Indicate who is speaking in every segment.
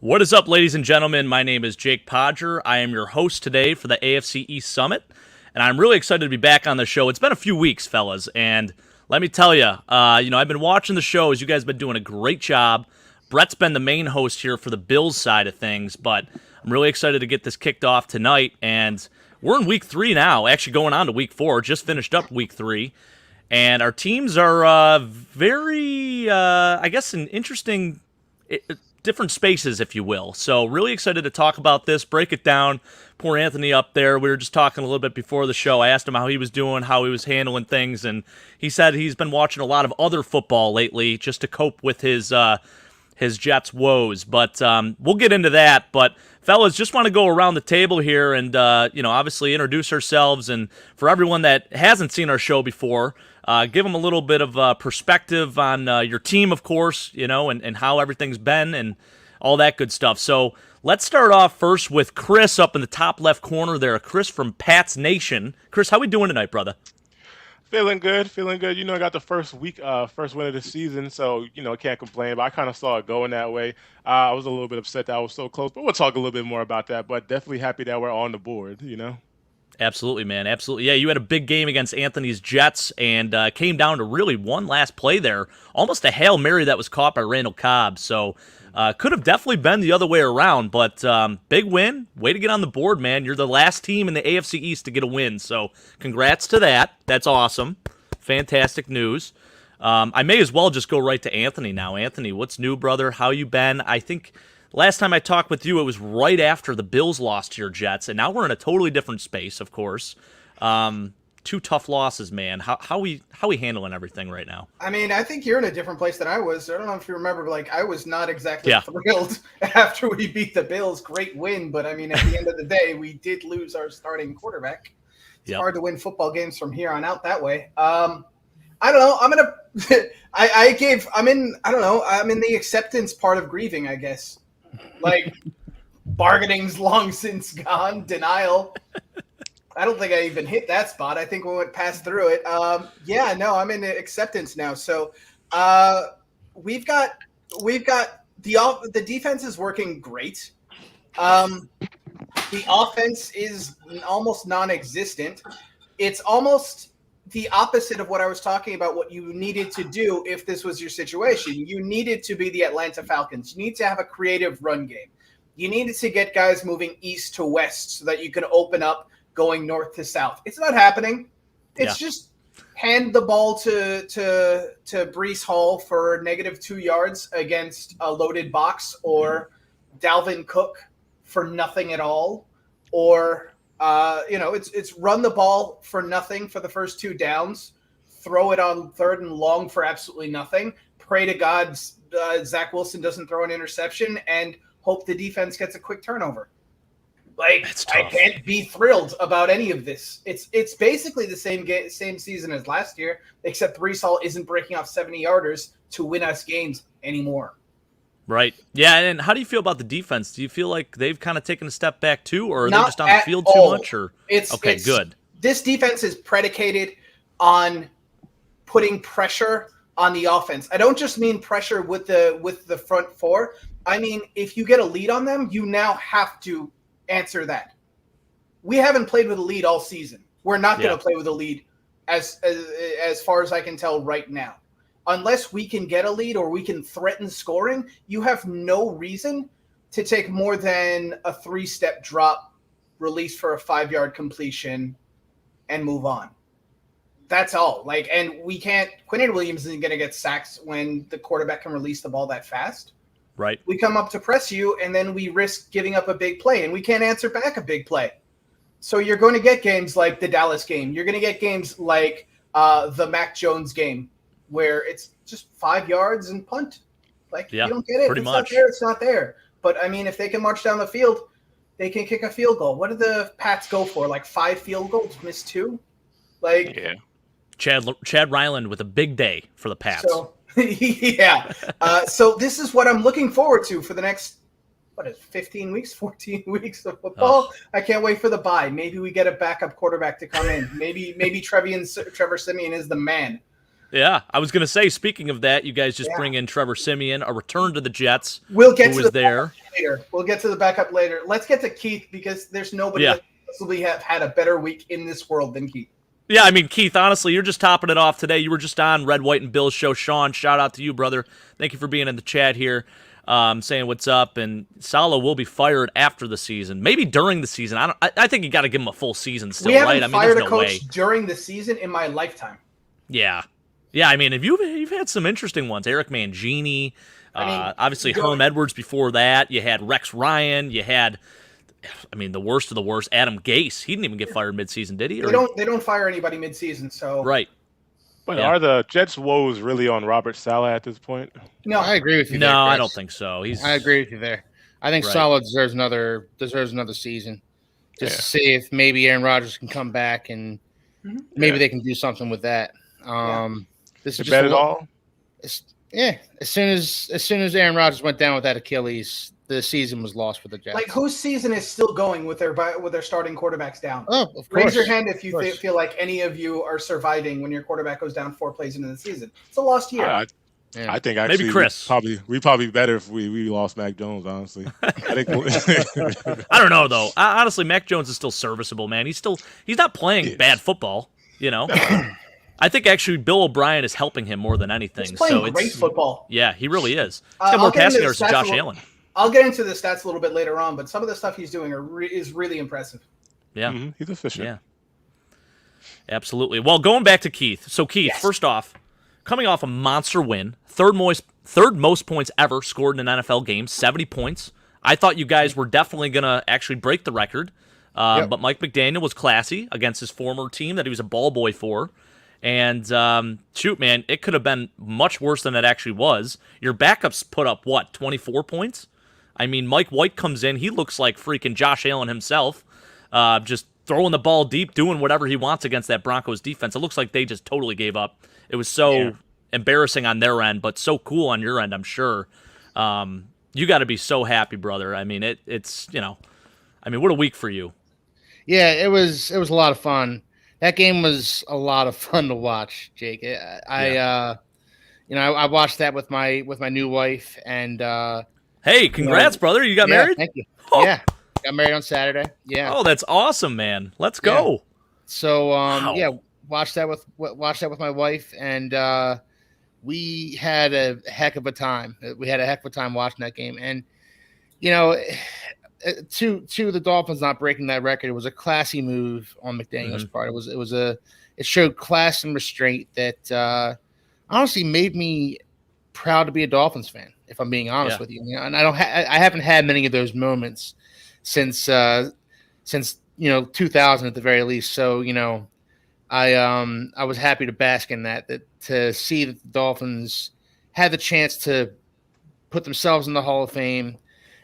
Speaker 1: What is up, ladies and gentlemen? My name is Jake Podger. I am your host today for the AFC East Summit, and I'm really excited to be back on the show. It's been a few weeks, fellas, and let me tell you, I've been watching the shows. You guys have been doing a great job. Brett's been the main host here for the Bills side of things, but I'm really excited to get this kicked off tonight, and we're in week 3 now, actually going on to week 4, just finished up week 3, and our teams are very, in interesting different spaces, if you will. So really excited to talk about this, break it down. Poor Anthony up there. We were just talking a little bit before the show. I asked him how he was doing, how he was handling things, and he said he's been watching a lot of other football lately just to cope with his Jets woes. But we'll get into that. But fellas, just want to go around the table here and obviously introduce ourselves. And for everyone that hasn't seen our show before, give them a little bit of perspective on your team, of course, and how everything's been and all that good stuff. So let's start off first with Chris up in the top left corner there. Chris from Pat's Nation. Chris, how we doing tonight, brother?
Speaker 2: Feeling good. I got the first win of the season, so, can't complain. But I kind of saw it going that way. I was a little bit upset that I was so close, but we'll talk a little bit more about that. But definitely happy that we're on the board.
Speaker 1: Absolutely, man. Absolutely. Yeah, you had a big game against Anthony's Jets and came down to really one last play there. Almost a Hail Mary that was caught by Randall Cobb. So could have definitely been the other way around, but big win. Way to get on the board, man. You're the last team in the AFC East to get a win. So congrats to that. That's awesome. Fantastic news. I may as well just go right to Anthony now. Anthony, what's new, brother? How you been? I think last time I talked with you, it was right after the Bills lost to your Jets, and now we're in a totally different space, of course. 2 tough losses, man. How we handling everything right now?
Speaker 3: I mean, I think you're in a different place than I was. I don't know if you remember, but I was not exactly thrilled after we beat the Bills. Great win, but I mean, at the end of the day, we did lose our starting quarterback. It's hard to win football games from here on out that way. I don't know. I'm in the acceptance part of grieving, I guess. Bargaining's long since gone. Denial. I don't think I even hit that spot. I think we went past through it. I'm in acceptance now. So we've got the defense is working great. The offense is almost non-existent. It's almost the opposite of what I was talking about, what you needed to do if this was your situation. You needed to be the Atlanta Falcons. You need to have a creative run game. You needed to get guys moving east to west so that you can open up going north to south. It's not happening. It's just hand the ball to Breece Hall for -2 yards against a loaded box, or Dalvin Cook for nothing at all, or it's run the ball for nothing for the first 2 downs, throw it on 3rd and long for absolutely nothing, pray to God Zach Wilson doesn't throw an interception, and hope the defense gets a quick turnover. I can't be thrilled about any of this. It's basically the same season as last year, except Breece Hall isn't breaking off 70-yarders to win us games anymore.
Speaker 1: Right. Yeah, and how do you feel about the defense? Do you feel like they've kind of taken a step back too, or are they just on the field too much? Or good.
Speaker 3: This defense is predicated on putting pressure on the offense. I don't just mean pressure with the front 4. I mean, if you get a lead on them, you now have to answer that. We haven't played with a lead all season. We're not going to play with a lead as far as I can tell right now. Unless we can get a lead or we can threaten scoring, you have no reason to take more than a 3-step drop, release for a 5-yard completion, and move on. That's all. And we can't. Quinnen Williams isn't going to get sacked when the quarterback can release the ball that fast.
Speaker 1: Right.
Speaker 3: We come up to press you, and then we risk giving up a big play, and we can't answer back a big play. So you're going to get games like the Dallas game. You're going to get games like the Mac Jones game, where it's just 5 yards and punt. You don't get it.
Speaker 1: Pretty
Speaker 3: it's
Speaker 1: much.
Speaker 3: Not there. It's not there. But, I mean, if they can march down the field, they can kick a field goal. What did the Pats go for? 5 field goals, miss 2?
Speaker 1: Chad Ryland with a big day for the Pats.
Speaker 3: So, so this is what I'm looking forward to for the next, 15 weeks, 14 weeks of football? Oh. I can't wait for the bye. Maybe we get a backup quarterback to come in. Maybe Trevor Siemian is the man.
Speaker 1: Yeah, I was going to say, speaking of that, you guys just bring in Trevor Siemian, a return to the Jets.
Speaker 3: We'll get to
Speaker 1: the there
Speaker 3: later. We'll get to the backup later. Let's get to Keith because there's nobody that possibly have had a better week in this world than Keith.
Speaker 1: Yeah, I mean, Keith, honestly, you're just topping it off today. You were just on Red, White, and Bill's show. Sean, shout out to you, brother. Thank you for being in the chat here, saying what's up. And Salo will be fired after the season, maybe during the season. I think you got to give him a full season still, right? I mean,
Speaker 3: fired
Speaker 1: there's
Speaker 3: a
Speaker 1: no
Speaker 3: coach
Speaker 1: way.
Speaker 3: during the season in my lifetime.
Speaker 1: Yeah. I mean, you've had some interesting ones. Eric Mangini, obviously Herm Edwards before that. You had Rex Ryan. You had, the worst of the worst, Adam Gase. He didn't even get fired midseason, did he?
Speaker 3: They don't fire anybody midseason, so
Speaker 1: right.
Speaker 2: But are the Jets' woes really on Robert Saleh at this point?
Speaker 3: No,
Speaker 4: I agree with you.
Speaker 1: No,
Speaker 4: there,
Speaker 1: I don't think so. I
Speaker 4: agree with you there. I think Saleh deserves another season, just to see if maybe Aaron Rodgers can come back and maybe they can do something with that. This is
Speaker 2: bet at all.
Speaker 4: As soon as Aaron Rodgers went down with that Achilles, the season was lost for the Jets.
Speaker 3: Like, whose season is still going with their starting quarterbacks down?
Speaker 4: Oh, of course.
Speaker 3: Raise your hand if you feel like any of you are surviving when your quarterback goes down 4 plays into the season. It's a lost year.
Speaker 2: I think actually
Speaker 1: maybe Chris.
Speaker 2: We probably better if we lost Mac Jones. Honestly, I think
Speaker 1: I don't know though. Honestly, Mac Jones is still serviceable, man. He's not playing bad football. I think actually Bill O'Brien is helping him more than anything.
Speaker 3: He's playing great football.
Speaker 1: Yeah, he really is. He's got more passing yards than Josh Allen.
Speaker 3: I'll get into the stats a little bit later on, but some of the stuff he's doing is really impressive.
Speaker 1: Yeah,
Speaker 2: he's efficient.
Speaker 1: Yeah, absolutely. Well, going back to Keith. So Keith, first off, coming off a monster win, third most points ever scored in an NFL game, 70 points. I thought you guys were definitely gonna actually break the record, but Mike McDaniel was classy against his former team that he was a ball boy for. And, shoot, man, it could have been much worse than it actually was. Your backups put up, 24 points? I mean, Mike White comes in. He looks like freaking Josh Allen himself, just throwing the ball deep, doing whatever he wants against that Broncos defense. It looks like they just totally gave up. It was so embarrassing on their end, but so cool on your end, I'm sure. You got to be so happy, brother. I mean, it's what a week for you.
Speaker 4: Yeah, it was a lot of fun. That game was a lot of fun to watch, Jake. I watched that with my new wife, and
Speaker 1: hey, congrats, brother! You got married?
Speaker 4: Thank you.
Speaker 1: Oh.
Speaker 4: Yeah, got married on Saturday. Yeah.
Speaker 1: Oh, that's awesome, man. Let's go.
Speaker 4: Yeah. So, watched that with my wife, and we had a heck of a time. We had a heck of a time watching that game, and to the Dolphins not breaking that record, it was a classy move on McDaniel's part. It showed class and restraint that honestly made me proud to be a Dolphins fan, if I'm being honest with you. And I haven't had many of those moments since 2000 at the very least. So I was happy to bask in that to see that the Dolphins had the chance to put themselves in the Hall of Fame.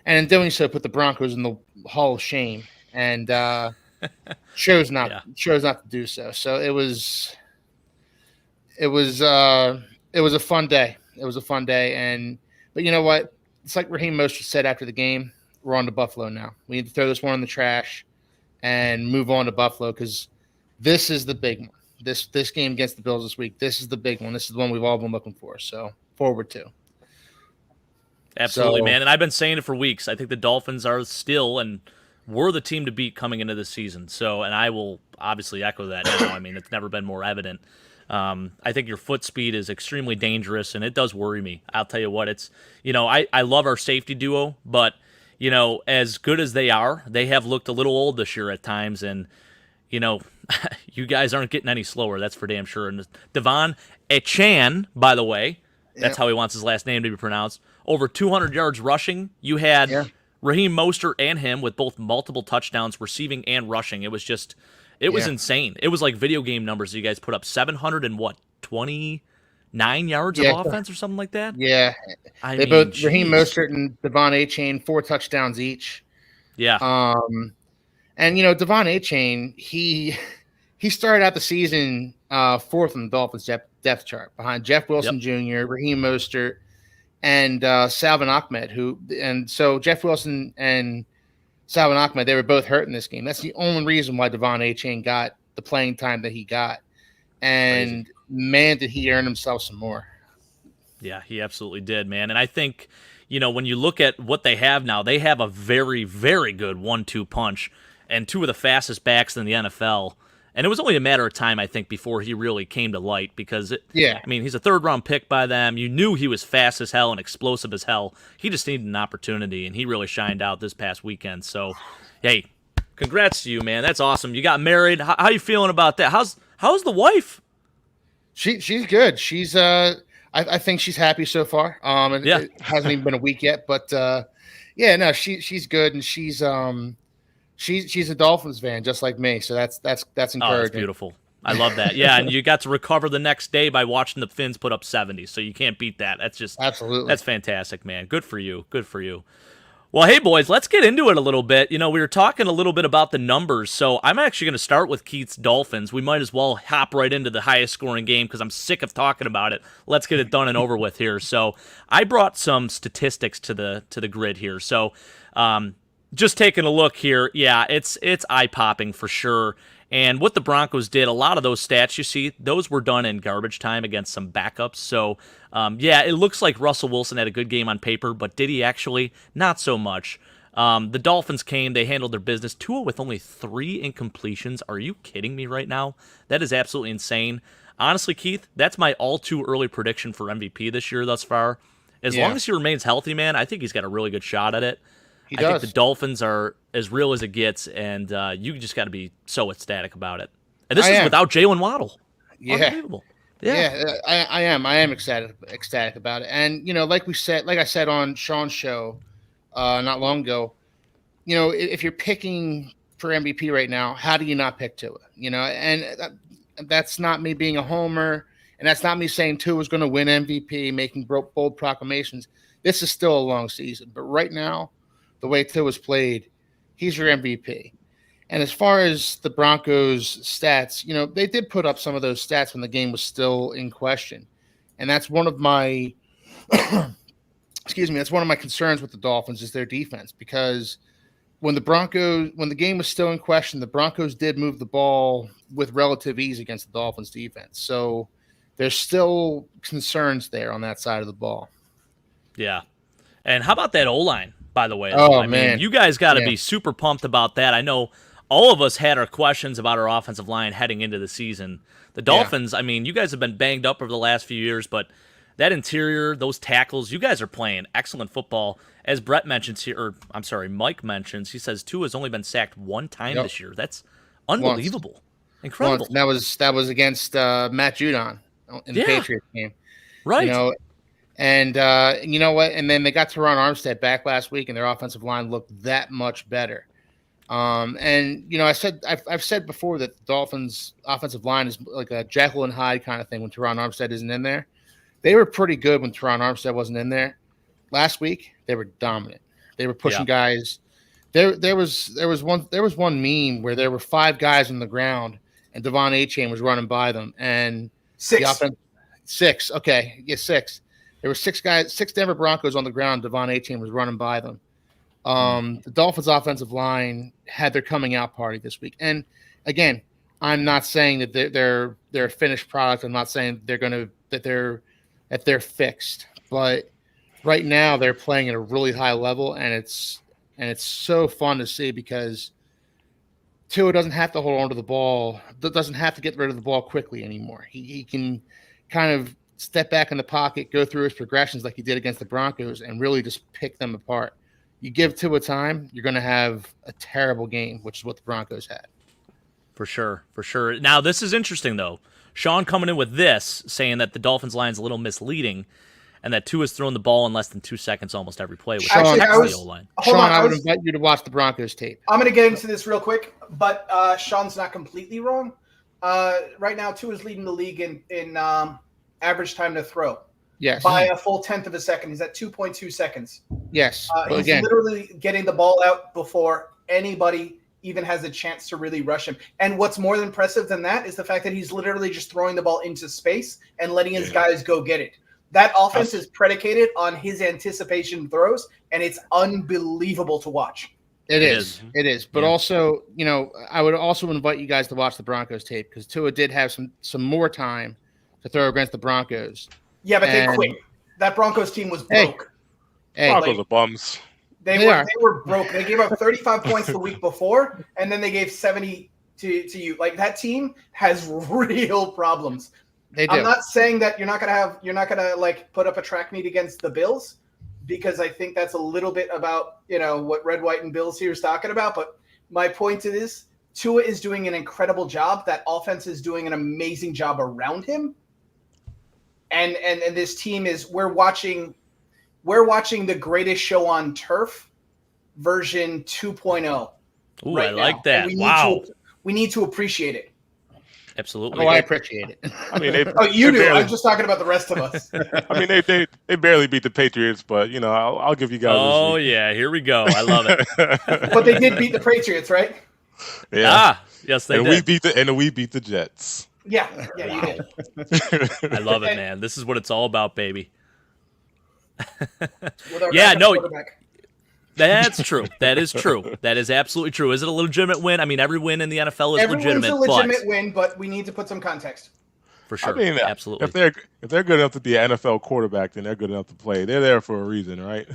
Speaker 4: And in doing so, put the Broncos in the Hall of Shame, and chose not to do so. So it was a fun day. It was a fun day, but you know what? It's like Raheem Mostert said after the game. We're on to Buffalo now. We need to throw this one in the trash and move on to Buffalo because this is the big one. This game against the Bills this week. This is the big one. This is the one we've all been looking for. So forward to.
Speaker 1: Absolutely, man. And I've been saying it for weeks. I think the Dolphins are still and were the team to beat coming into this season. So, and I will obviously echo that now. I mean, it's never been more evident. I think your foot speed is extremely dangerous, and it does worry me. I'll tell you what, it's, I love our safety duo, but, as good as they are, they have looked a little old this year at times, and, you guys aren't getting any slower. That's for damn sure. And Devon Echan, by the way, that's how he wants his last name to be pronounced. Over 200 yards rushing. You had Raheem Mostert and him with both multiple touchdowns receiving and rushing. It was insane. It was like video game numbers. You guys put up 729 yards of offense or something like that?
Speaker 4: Yeah. Raheem Mostert and Devon Achane, 4 touchdowns each.
Speaker 1: Yeah.
Speaker 4: And Devon Achane, he started out the season 4th on the Dolphins depth chart behind Jeff Wilson Jr., Raheem Mostert, and Salvin Ahmed, so Jeff Wilson and Salvin Ahmed, they were both hurt in this game. That's the only reason why Devon Achane got the playing time that he got. and
Speaker 1: Crazy.
Speaker 4: man, did he earn himself some more.
Speaker 1: Yeah, he absolutely did, man. And I think, when you look at what they have now, they have a very, very good 1-2 punch and two of the fastest backs in the NFL. And it was only a matter of time, I think, before he really came to light because, he's a third-round pick by them. You knew he was fast as hell and explosive as hell. He just needed an opportunity, and he really shined out this past weekend. So, hey, congrats to you, man. That's awesome. You got married. How you feeling about that? How's the wife?
Speaker 4: She's good. She's I think she's happy so far. It hasn't even been a week yet, but she's good, and she's a Dolphins fan just like me. So that's encouraging.
Speaker 1: Oh, that's beautiful. I love that. Yeah, and you got to recover the next day by watching the Finns put up 70. So you can't beat that. That's just
Speaker 4: absolutely
Speaker 1: that's fantastic, man. Good for you. Good for you. Well, hey, boys, let's get into it a little bit. We were talking a little bit about the numbers, so I'm actually going to start with Keith's Dolphins. We might as well hop right into the highest scoring game because I'm sick of talking about it. Let's get it done and over with here. So I brought some statistics to the grid here. So just taking a look here, yeah, it's eye-popping for sure. And what the Broncos did, a lot of those stats you see, those were done in garbage time against some backups. So, it looks like Russell Wilson had a good game on paper, but did he actually? Not so much. The Dolphins came, they handled their business. Tua with only 3 incompletions. Are you kidding me right now? That is absolutely insane. Honestly, Keith, that's my all-too-early prediction for MVP this year thus far. As long as he remains healthy, man, I think he's got a really good shot at it. I think the Dolphins are as real as it gets, and you just got to be so ecstatic about it. And this is without Jalen Waddle.
Speaker 4: Yeah.
Speaker 1: Unbelievable.
Speaker 4: Yeah, I am ecstatic about it. And, like I said on Sean's show not long ago, if you're picking for MVP right now, how do you not pick Tua? And that's not me being a homer, and that's not me saying Tua is going to win MVP, making bold proclamations. This is still a long season. But right now, the way Tua was played, he's your MVP. And as far as the Broncos' stats, they did put up some of those stats when the game was still in question. And that's one of my that's one of my concerns with the Dolphins is their defense, because when the game was still in question, the Broncos did move the ball with relative ease against the Dolphins' defense. So there's still concerns there on that side of the ball.
Speaker 1: Yeah. And how about that O-line, by the way?
Speaker 4: Oh,
Speaker 1: I mean, you guys got to be super pumped about that. I know all of us had our questions about our offensive line heading into the season. The Dolphins, I mean, you guys have been banged up over the last few years, but that interior, those tackles, you guys are playing excellent football. As Brett mentions here, or I'm sorry, Mike mentions, he says Tua has only been sacked 1 time this year. That's unbelievable. Incredible.
Speaker 4: Once. That was against Matt Judon in the Patriots game.
Speaker 1: Right.
Speaker 4: And you know what? And then they got Teron Armstead back last week, and their offensive line looked that much better. I've said before that the Dolphins' offensive line is like a Jekyll and Hyde kind of thing when Teron Armstead isn't in there. They were pretty good when Teron Armstead wasn't in there. Last week, they were dominant. They were pushing guys. There was one meme where there were 5 guys on the ground, and Devon Achane was running by them, and
Speaker 3: 6.
Speaker 4: 6. Okay, 6. There were 6 Denver Broncos on the ground. Devon Achane was running by them. The Dolphins' offensive line had their coming out party this week. And again, I'm not saying that they're a finished product. I'm not saying that they're fixed. But right now they're playing at a really high level, and it's so fun to see because Tua doesn't have to hold on to the ball, doesn't have to get rid of the ball quickly anymore. He can kind of step back in the pocket, go through his progressions like he did against the Broncos, and really just pick them apart. You give Tua time, you're going to have a terrible game, which is what the Broncos had.
Speaker 1: For sure. Now, this is interesting, though. Sean coming in with this, saying that the Dolphins line is a little misleading, and that Tua's thrown the ball in less than 2 seconds almost every play. Which
Speaker 3: Actually,
Speaker 1: the O-line.
Speaker 4: I would invite you to watch the Broncos tape.
Speaker 3: I'm going to get into this real quick, but Sean's not completely wrong. Right now, Tua's leading the league in average time to throw.
Speaker 4: Yes.
Speaker 3: By a full 1/10 of a second. He's at 2.2 seconds.
Speaker 4: Yes.
Speaker 3: He's literally getting the ball out before anybody even has a chance to really rush him. And what's more impressive than that is the fact that he's literally just throwing the ball into space and letting his guys go get it. That offense is predicated on his anticipation throws, and it's unbelievable to watch.
Speaker 4: It is. It is. But also, I would also invite you guys to watch the Broncos tape because Tua did have some more time to throw against the Broncos.
Speaker 3: Yeah, but they quit. That Broncos team was broke.
Speaker 2: Broncos are bums.
Speaker 3: They were broke. They gave up 35 points the week before, and then they gave 70 to you. Like, that team has real problems.
Speaker 4: They do.
Speaker 3: I'm not saying that you're not gonna like put up a track meet against the Bills, because I think that's a little bit about what Red, White, and Bills here is talking about. But my point is, Tua is doing an incredible job. That offense is doing an amazing job around him, and this team is we're watching the greatest show on turf version 2.0.
Speaker 1: Ooh,
Speaker 3: right
Speaker 1: I like
Speaker 3: now.
Speaker 1: that.
Speaker 3: We need to appreciate it.
Speaker 1: Absolutely.
Speaker 4: Oh, I appreciate it.
Speaker 2: I mean,
Speaker 3: you do. I'm just talking about the rest of us.
Speaker 2: I mean, they barely beat the Patriots, but I'll give you guys.
Speaker 1: Oh yeah, here we go. I love it.
Speaker 3: But they did beat the Patriots, right?
Speaker 2: Yeah.
Speaker 1: Yes, they did.
Speaker 2: We beat the Jets.
Speaker 3: Yeah, you did.
Speaker 1: I love it, man. This is what it's all about, baby.
Speaker 3: Yeah, no.
Speaker 1: That's true. That is true. That is absolutely true. Is it a legitimate win? I mean, every win in the NFL is legitimate.
Speaker 3: Every win's a legitimate win, but we need to put some context.
Speaker 1: For sure.
Speaker 2: I mean,
Speaker 1: absolutely.
Speaker 2: If they're good enough to be an NFL quarterback, then they're good enough to play. They're there for a reason, right?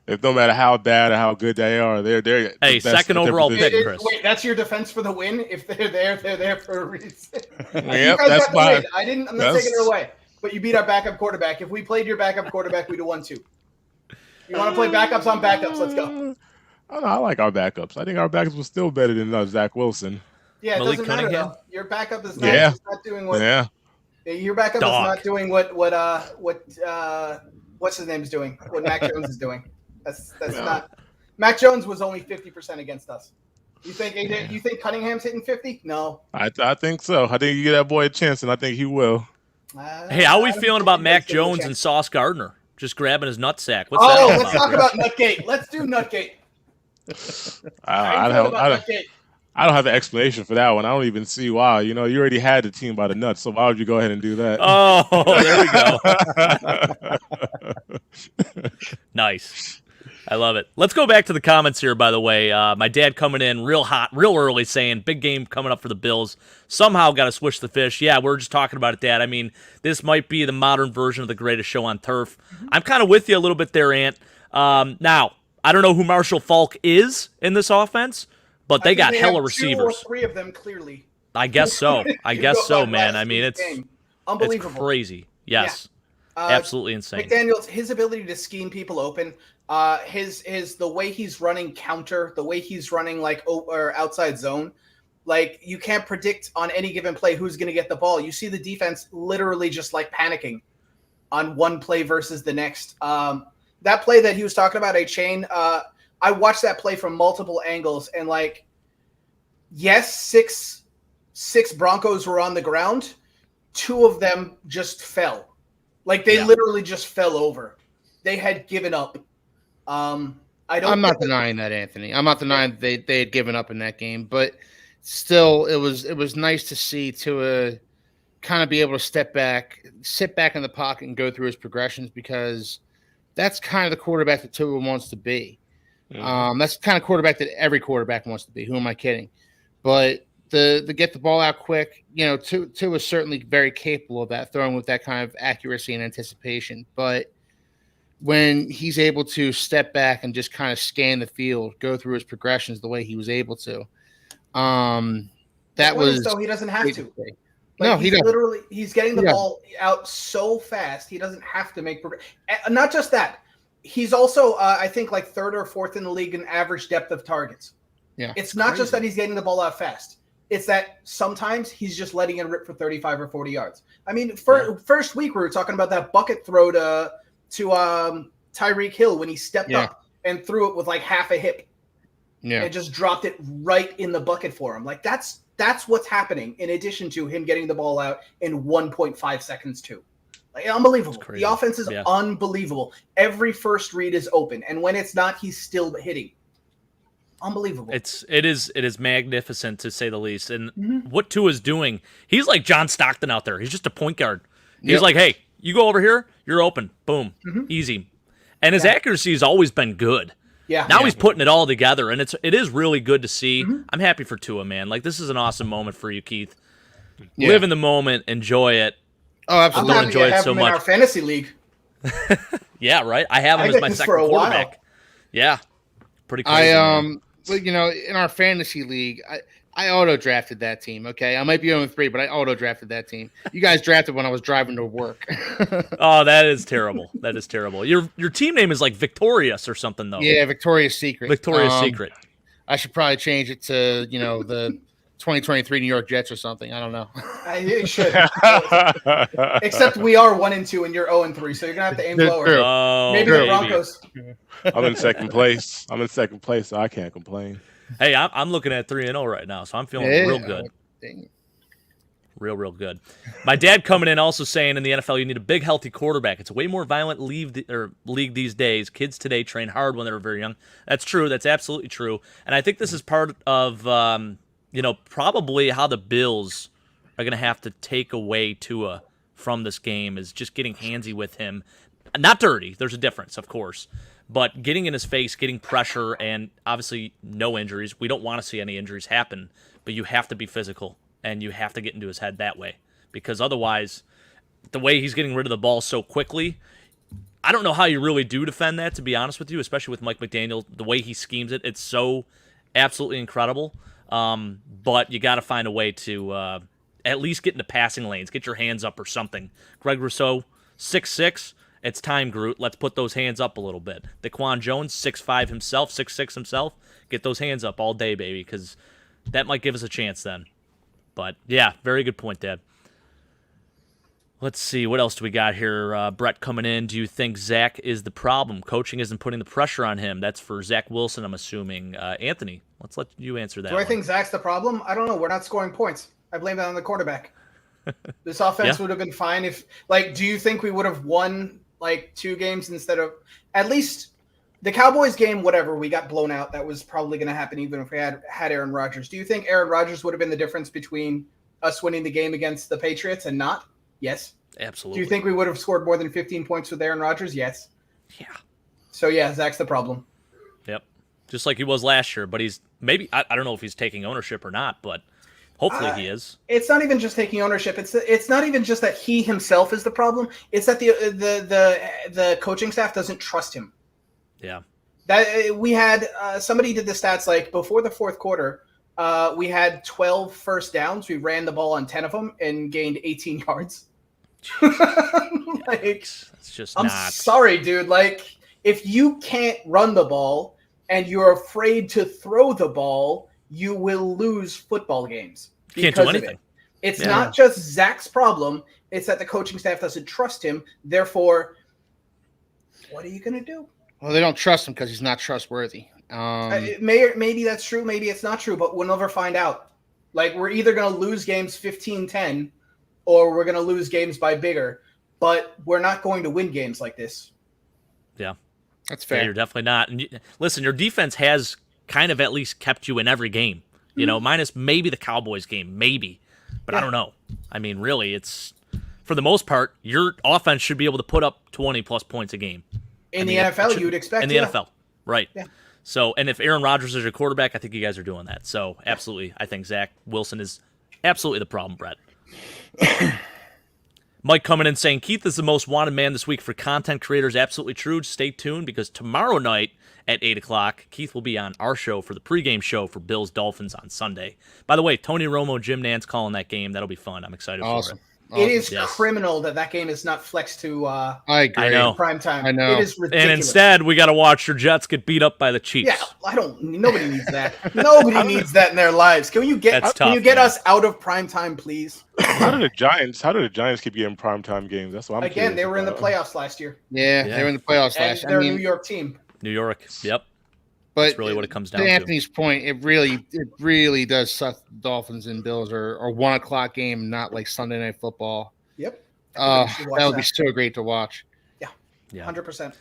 Speaker 2: If no matter how bad or how good they are, they're
Speaker 1: hey, second overall pick, Chris.
Speaker 3: Wait, that's your defense for the win? If they're there for a reason.
Speaker 2: Yep, that's fine.
Speaker 3: I'm not taking it away. But you beat our backup quarterback. If we played your backup quarterback, we'd have won too. You want to play backups on backups? Let's go.
Speaker 2: Oh, no, I like our backups. I think our backups were still better than Zach Wilson.
Speaker 3: Yeah, it
Speaker 1: Malik
Speaker 3: doesn't matter
Speaker 1: Cunningham?
Speaker 3: though. Your backup is not doing what.
Speaker 2: Yeah.
Speaker 3: Your backup is not doing what what's his name is doing. What Mac Jones is doing. That's not. Mac Jones was only 50% against us. You think Cunningham's hitting 50? No.
Speaker 2: I think so. I think you give that boy a chance, and I think he will.
Speaker 1: Hey, how are we feeling about Mac Jones and Sauce Gardner? Just grabbing his nutsack. What's
Speaker 3: that
Speaker 1: all
Speaker 3: let's talk about Nutgate. Let's do Nutgate.
Speaker 2: I don't have an explanation for that one. I don't even see why. You already had the team by the nuts, so why would you go ahead and do that?
Speaker 1: Oh, there we go. Nice. I love it. Let's go back to the comments here, by the way. My dad coming in real hot, real early, saying, big game coming up for the Bills. Somehow got to switch the fish. Yeah, we're just talking about it, Dad. I mean, this might be the modern version of the greatest show on turf. I'm kind of with you a little bit there, Ant. Now, I don't know who Marshall Faulk is in this offense, but they got hella receivers.
Speaker 3: 2 or 3 of them, clearly.
Speaker 1: I guess so. Man. I mean, it's
Speaker 3: unbelievable.
Speaker 1: It's crazy. Yes. Yeah. Absolutely insane.
Speaker 3: McDaniels, his ability to scheme people open, the way he's running counter, the way he's running or outside zone, you can't predict on any given play who's going to get the ball. You see the defense literally just panicking on one play versus the next. That play that he was talking about, A-Chain, I watched that play from multiple angles, and yes, six Broncos were on the ground. 2 of them just fell. They literally just fell over. They had given up. I'm
Speaker 4: not denying that, Anthony. I'm not denying they had given up in that game, but still, it was nice to see Tua kind of be able to sit back in the pocket and go through his progressions, because that's kind of the quarterback that Tua wants to be. Mm-hmm. That's the kind of quarterback that every quarterback wants to be. Who am I kidding? But the get the ball out quick, Tua is certainly very capable of that, throwing with that kind of accuracy and anticipation. But when he's able to step back and just kind of scan the field, go through his progressions the way he was able to,
Speaker 3: so he doesn't have to.
Speaker 4: No, he doesn't.
Speaker 3: He's getting the ball out so fast he doesn't have to make progress. Not just that, he's also I think 3rd or 4th in the league in average depth of targets.
Speaker 4: Yeah,
Speaker 3: it's not just that he's getting the ball out fast. It's that sometimes he's just letting it rip for 35 or 40 yards. I mean, first week we were talking about that bucket throw to Tyreek Hill when he stepped up and threw it with half a hip. Yeah. And just dropped it right in the bucket for him. That's what's happening, in addition to him getting the ball out in 1.5 seconds too. Unbelievable. The offense is unbelievable. Every first read is open, and when it's not, he's still hitting. Unbelievable.
Speaker 1: It is magnificent, to say the least. And what Tua's doing, he's like John Stockton out there. He's just a point guard. He's like, hey, you go over here, you're open. Boom. Easy. And his accuracy has always been good.
Speaker 3: Yeah.
Speaker 1: Now he's putting it all together, and it is really good to see.
Speaker 3: Mm-hmm.
Speaker 1: I'm happy for Tua, man. Like, this is an awesome moment for you, Keith.
Speaker 4: Yeah.
Speaker 1: Live in the moment, enjoy it.
Speaker 4: Oh,
Speaker 3: I'm
Speaker 4: absolutely.
Speaker 1: don't
Speaker 3: happy
Speaker 1: enjoy
Speaker 3: to
Speaker 1: it
Speaker 3: have
Speaker 1: so
Speaker 3: him in
Speaker 1: much.
Speaker 3: our fantasy league.
Speaker 1: Yeah, right. I have him
Speaker 3: I
Speaker 1: as
Speaker 3: did
Speaker 1: my
Speaker 3: this
Speaker 1: second
Speaker 3: for a while.
Speaker 1: quarterback. Yeah, pretty crazy. man.
Speaker 4: Well, in our fantasy league, I auto drafted that team. Okay, I might be 0-3, but I auto drafted that team. You guys drafted when I was driving to work.
Speaker 1: Oh, that is terrible. That is terrible. Your team name is like Victorious or something, though.
Speaker 4: Yeah, Victoria's Secret.
Speaker 1: Victoria's Secret.
Speaker 4: I should probably change it to the 2023 New York Jets or something. I don't know.
Speaker 3: You should. Except we are 1-2 and you're 0-3, so you're gonna have to aim
Speaker 4: True.
Speaker 3: lower.
Speaker 1: Oh,
Speaker 3: Maybe the Broncos.
Speaker 2: I'm in second place. So I can't complain.
Speaker 1: Hey, I'm looking at 3-0 right now, so I'm feeling real good.
Speaker 4: Dang.
Speaker 1: Real good. My dad coming in also saying in the NFL you need a big, healthy quarterback. It's a way more violent league these days. Kids today train hard when they're very young. That's true. That's absolutely true. And I think this is part of probably how the Bills are going to have to take away Tua from this game is just getting handsy with him. Not dirty. There's a difference, of course. But getting in his face, getting pressure, and obviously no injuries. We don't want to see any injuries happen, but you have to be physical. And you have to get into his head that way. Because otherwise, the way he's getting rid of the ball so quickly, I don't know how you really do defend that, to be honest with you, especially with Mike McDaniel. The way he schemes it, it's so absolutely incredible. But you got to find a way to at least get into passing lanes, get your hands up or something. Greg Rousseau, 6'6". It's time, Groot. Let's put those hands up a little bit. Daquan Jones, 6'5" himself, 6'6" himself. Get those hands up all day, baby, because that might give us a chance then. But, yeah, very good point, Dad. Let's see. What else do we got here? Brett coming in. Do you think Zach is the problem? Coaching isn't putting the pressure on him. That's for Zach Wilson, I'm assuming. Anthony, let's let you answer that.
Speaker 3: Do I think Zach's the problem? I don't know. We're not scoring points. I blame that on the quarterback. This offense would have been fine if, do you think we would have won, 2 games instead of at least the Cowboys game, whatever, we got blown out. That was probably going to happen even if we had Aaron Rodgers. Do you think Aaron Rodgers would have been the difference between us winning the game against the Patriots and not? Yes.
Speaker 1: Absolutely.
Speaker 3: Do you think we would have scored more than 15 points with Aaron Rodgers? Yes.
Speaker 1: Yeah.
Speaker 3: So, yeah, Zach's the problem.
Speaker 1: Yep. Just like he was last year, but he's maybe I don't know if he's taking ownership or not, but hopefully he is.
Speaker 3: It's not even just taking ownership. It's not even just that he himself is the problem. It's that the coaching staff doesn't trust him.
Speaker 1: Yeah.
Speaker 3: That we had somebody did the stats before the fourth quarter, we had 12 first downs. We ran the ball on 10 of them and gained 18 yards.
Speaker 1: It's just
Speaker 3: I'm
Speaker 1: not.
Speaker 3: sorry, dude. If you can't run the ball and you're afraid to throw the ball, you will lose football games.
Speaker 1: You can't do anything.
Speaker 3: It's not just Zach's problem. It's that the coaching staff doesn't trust him. Therefore, what are you going to do?
Speaker 4: Well, they don't trust him because he's not trustworthy.
Speaker 3: Maybe that's true. Maybe it's not true, but we'll never find out. We're either going to lose games 15-10 or we're going to lose games by bigger, but we're not going to win games like this.
Speaker 1: Yeah.
Speaker 4: That's fair.
Speaker 1: Yeah, you're definitely not. And listen, your defense has kind of at least kept you in every game, minus maybe the Cowboys game, maybe. But I don't know. I mean, really, it's for the most part, your offense should be able to put up 20-plus points a game.
Speaker 3: In the NFL, you would expect.
Speaker 1: In the NFL, right.
Speaker 3: Yeah.
Speaker 1: So, and if Aaron Rodgers is your quarterback, I think you guys are doing that. So, absolutely, I think Zach Wilson is absolutely the problem, Brett. Mike coming in saying, Keith is the most wanted man this week for content creators. Absolutely true. Stay tuned because tomorrow night at 8 o'clock, Keith will be on our show for the pregame show for Bills Dolphins on Sunday. By the way, Tony Romo, Jim Nantz calling that game. That'll be fun. I'm excited for it.
Speaker 4: Awesome.
Speaker 3: It is criminal that game is not flexed to
Speaker 4: I agree.
Speaker 1: I know.
Speaker 3: prime time.
Speaker 4: I know.
Speaker 3: It is ridiculous.
Speaker 1: And instead, we got to watch your Jets get beat up by the Chiefs.
Speaker 3: Yeah, nobody needs that. Nobody needs that in their lives. Can you get us out of prime time, please?
Speaker 2: How did the Giants keep getting primetime games? That's what I'm
Speaker 3: Again, they were in the
Speaker 2: about.
Speaker 3: playoffs last year.
Speaker 4: Yeah, they were in the playoffs
Speaker 3: And
Speaker 4: last year.
Speaker 3: they're a New York team.
Speaker 1: New York. Yep.
Speaker 4: But
Speaker 1: That's really what it comes down
Speaker 4: to
Speaker 1: to.
Speaker 4: Anthony's point, it really does suck. Dolphins and Bills are 1 o'clock game, not like Sunday Night Football.
Speaker 3: Yep.
Speaker 4: That would be so great to watch.
Speaker 3: Yeah. 100%.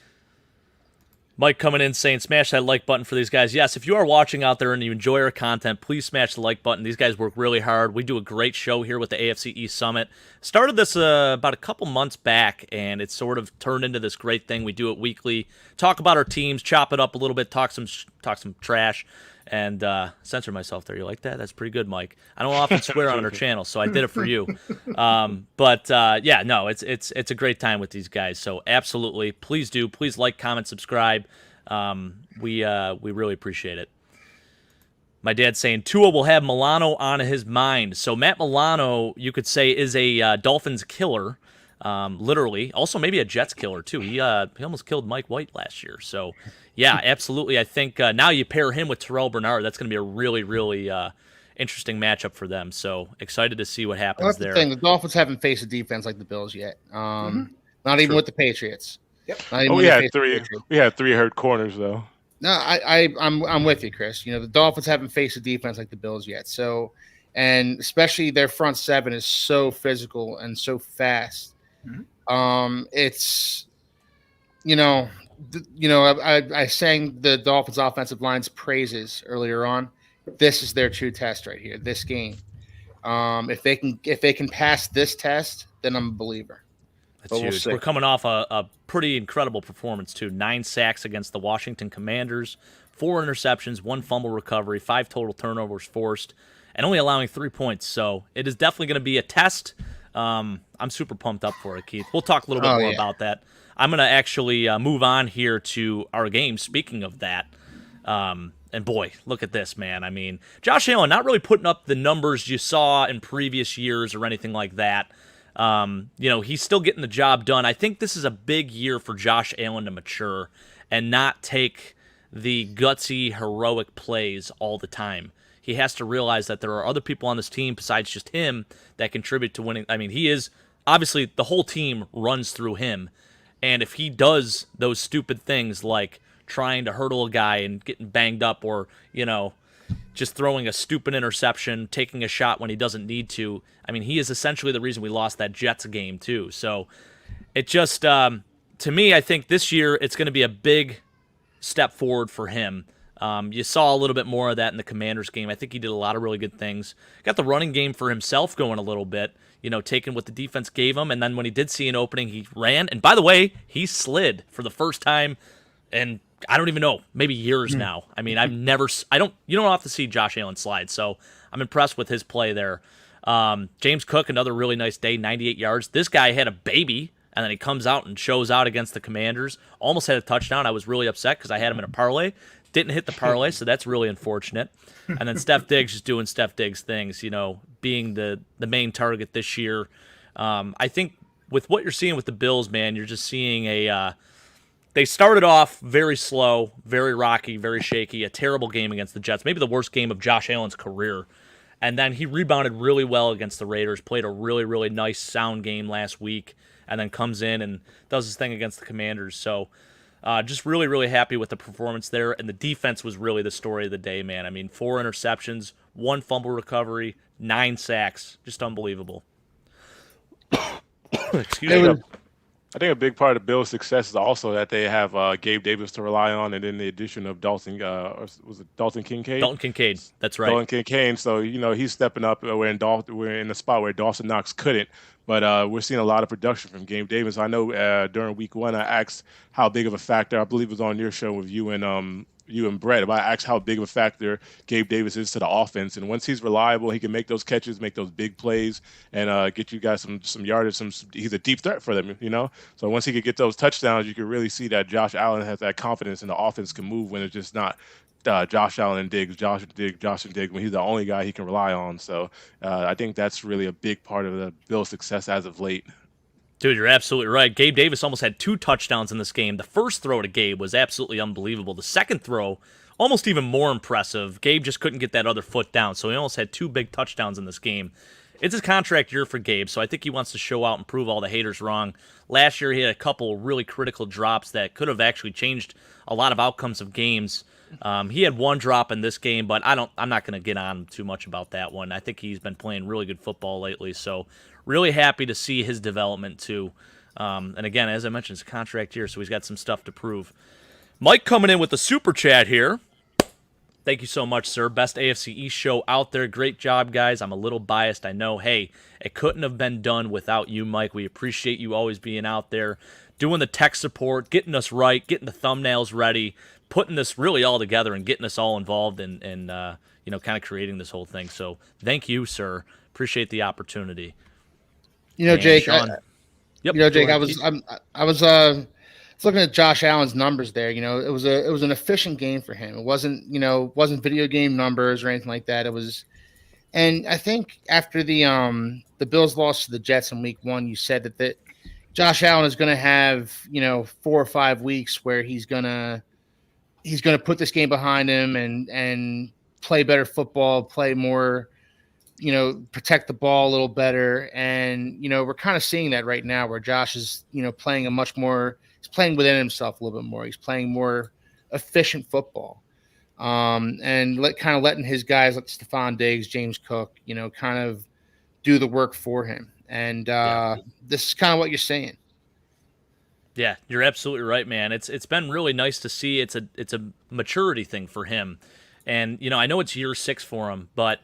Speaker 1: Mike coming in saying, smash that like button for these guys. Yes, if you are watching out there and you enjoy our content, please smash the like button. These guys work really hard. We do a great show here with the AFC East Summit. Started this about a couple months back, and it's sort of turned into this great thing. We do it weekly, talk about our teams, chop it up a little bit, talk some trash, and censor myself there. You like that? That's pretty good, Mike. I don't often swear on our channel, so I did it for you. Yeah, no, it's a great time with these guys. So absolutely, please do. Please like, comment, subscribe. We really appreciate it. My dad's saying Tua will have Milano on his mind. So Matt Milano, you could say, is a Dolphins killer, literally. Also maybe a Jets killer too. He almost killed Mike White last year. So yeah, absolutely. I think now you pair him with Terrell Bernard. That's going to be a really, really interesting matchup for them. So excited to see what happens
Speaker 4: that's
Speaker 1: there.
Speaker 4: The thing. The Dolphins haven't faced a defense like the Bills yet. Not even with the Patriots.
Speaker 3: Yep.
Speaker 2: We had three hurt corners though.
Speaker 4: No, I'm with you, Chris. You know, the Dolphins haven't faced a defense like the Bills yet. So, and especially their front seven is so physical and so fast. It's, I sang the Dolphins offensive line's praises earlier on. This is their true test right here. This game, if they can pass this test, then I'm a believer.
Speaker 1: That's huge. We're coming off a pretty incredible performance, too. 9 sacks against the Washington Commanders, 4 interceptions, 1 fumble recovery, 5 total turnovers forced, and only allowing 3 points. So it is definitely going to be a test. I'm super pumped up for it, Keith. We'll talk a little bit more about that. I'm going to actually move on here to our game, speaking of that. And boy, look at this, man. I mean, Josh Allen not really putting up the numbers you saw in previous years or anything like that. He's still getting the job done. I think this is a big year for Josh Allen to mature and not take the gutsy, heroic plays all the time. He has to realize that there are other people on this team besides just him that contribute to winning. I mean, he is obviously the whole team runs through him. And if he does those stupid things like trying to hurdle a guy and getting banged up or, just throwing a stupid interception, taking a shot when he doesn't need to. I mean, he is essentially the reason we lost that Jets game, too. So it just, to me, I think this year it's going to be a big step forward for him. You saw a little bit more of that in the Commanders game. I think he did a lot of really good things. Got the running game for himself going a little bit, taking what the defense gave him. And then when he did see an opening, he ran. And by the way, he slid for the first time and I don't even know, maybe years now. I mean, you don't have to see Josh Allen slide, so I'm impressed with his play there. James Cook, another really nice day, 98 yards. This guy had a baby, and then he comes out and shows out against the Commanders. Almost had a touchdown. I was really upset because I had him in a parlay. Didn't hit the parlay, so that's really unfortunate. And then Steph Diggs just doing Steph Diggs things, being the main target this year. I think with what you're seeing with the Bills, man, you're just seeing they started off very slow, very rocky, very shaky, a terrible game against the Jets, maybe the worst game of Josh Allen's career. And then he rebounded really well against the Raiders, played a really, really nice, sound game last week, and then comes in and does his thing against the Commanders. So just really, really happy with the performance there. And the defense was really the story of the day, man. I mean, 4 interceptions, 1 fumble recovery, 9 sacks. Just unbelievable. Excuse me.
Speaker 2: I think a big part of the Bills' success is also that they have Gabe Davis to rely on, and then the addition of Dalton Kincaid?
Speaker 1: Dalton Kincaid, that's right.
Speaker 2: Dalton Kincaid, so he's stepping up. We're in the spot where Dawson Knox couldn't, but we're seeing a lot of production from Gabe Davis. I know during week 1 I asked how big of a factor, I believe it was on your show with you and Brett, about asked how big of a factor Gabe Davis is to the offense. And once he's reliable, he can make those catches, make those big plays, and get you guys some yardage. He's a deep threat for them, So once he could get those touchdowns, you can really see that Josh Allen has that confidence and the offense can move when it's just not Josh Allen and Diggs, Josh and Diggs, when he's the only guy he can rely on. So I think that's really a big part of the Bills' success as of late.
Speaker 1: Dude, you're absolutely right. Gabe Davis almost had 2 touchdowns in this game. The first throw to Gabe was absolutely unbelievable. The second throw, almost even more impressive. Gabe just couldn't get that other foot down, so he almost had 2 big touchdowns in this game. It's his contract year for Gabe, so I think he wants to show out and prove all the haters wrong. Last year, he had a couple really critical drops that could have actually changed a lot of outcomes of games. He had 1 drop in this game, but I'm not going to get on too much about that one. I think he's been playing really good football lately, so really happy to see his development too. And again, as I mentioned, it's a contract year, so he's got some stuff to prove. Mike coming in with the super chat here. Thank you so much, sir. Best AFC East show out there. Great job, guys. I'm a little biased, I know. Hey, it couldn't have been done without you, Mike. We appreciate you always being out there, doing the tech support, getting us right, getting the thumbnails ready, putting this really all together and getting us all involved in kind of creating this whole thing. So thank you, sir. Appreciate the opportunity. And
Speaker 4: Jake,
Speaker 1: Sean,
Speaker 4: Jake, I was looking at Josh Allen's numbers there. It was an efficient game for him. It wasn't video game numbers or anything like that. It was, and I think after the Bills lost to the Jets in Week 1, you said that Josh Allen is going to have 4 or 5 weeks where he's gonna put this game behind him and play better football, play more, protect the ball a little better. And, we're kind of seeing that right now where Josh is, playing he's playing within himself a little bit more. He's playing more efficient football. And letting his guys like Stephon Diggs, James Cook, kind of do the work for him. And this is kind of what you're saying.
Speaker 1: Yeah, you're absolutely right, man. It's been really nice to see. It's a maturity thing for him. And, I know it's year 6 for him, but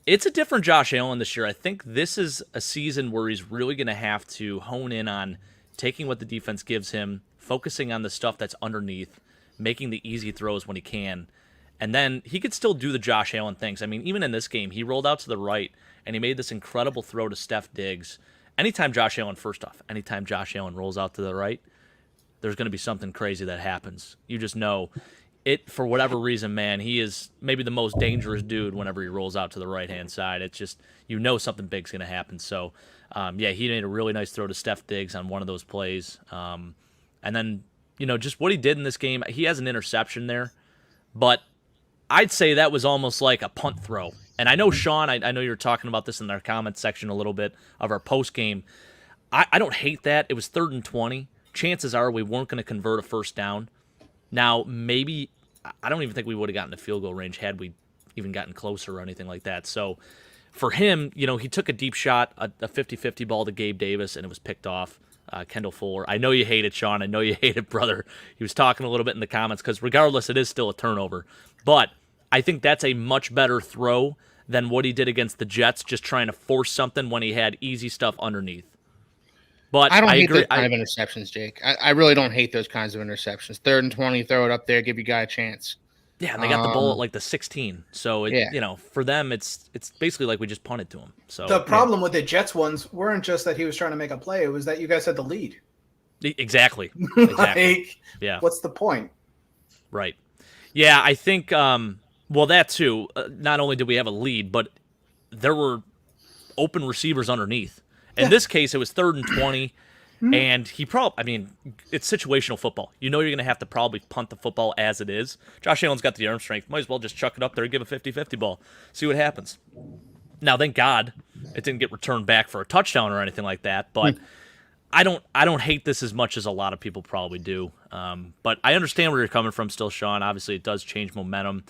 Speaker 1: it's a different Josh Allen this year. I think this is a season where he's really going to have to hone in on taking what the defense gives him, focusing on the stuff that's underneath, making the easy throws when he can. And then he could still do the Josh Allen things. I mean, even in this game, he rolled out to the right, and he made this incredible throw to Steph Diggs. Anytime Josh Allen rolls out to the right, there's going to be something crazy that happens. You just know it, for whatever reason, man, he is maybe the most dangerous dude whenever he rolls out to the right-hand side. It's just, something big's going to happen. So, he made a really nice throw to Steph Diggs on one of those plays. And then, just what he did in this game, he has an interception there, but I'd say that was almost like a punt throw. And I know, Sean, I know you were talking about this in our comments section a little bit of our post game. I don't hate that. It was 3rd and 20. Chances are we weren't going to convert a first down. Now, maybe, I don't even think we would have gotten to field goal range had we even gotten closer or anything like that. So for him, he took a deep shot, a 50-50 ball to Gabe Davis, and it was picked off. Kendall Fuller. I know you hate it, Sean. I know you hate it, brother. He was talking a little bit in the comments because regardless, it is still a turnover. But I think that's a much better throw than what he did against the Jets, just trying to force something when he had easy stuff underneath. But
Speaker 4: I don't hate those kind of interceptions, Jake. I really don't hate those kinds of interceptions. 3rd and 20, throw it up there, give your guy a chance.
Speaker 1: Yeah, and they got the ball at like the 16. So, for them, it's basically like we just punted to him. So
Speaker 3: the problem with the Jets weren't just that he was trying to make a play. It was that you guys had the lead.
Speaker 1: Exactly.
Speaker 3: What's the point?
Speaker 1: Right. Yeah, I think, that too. Not only did we have a lead, but there were open receivers underneath. In this case, it was 3rd and 20, and it's situational football. You're going to have to probably punt the football as it is. Josh Allen's got the arm strength. Might as well just chuck it up there and give a 50-50 ball. See what happens. Now, thank God it didn't get returned back for a touchdown or anything like that, but I don't hate this as much as a lot of people probably do. But I understand where you're coming from still, Sean. Obviously, it does change momentum,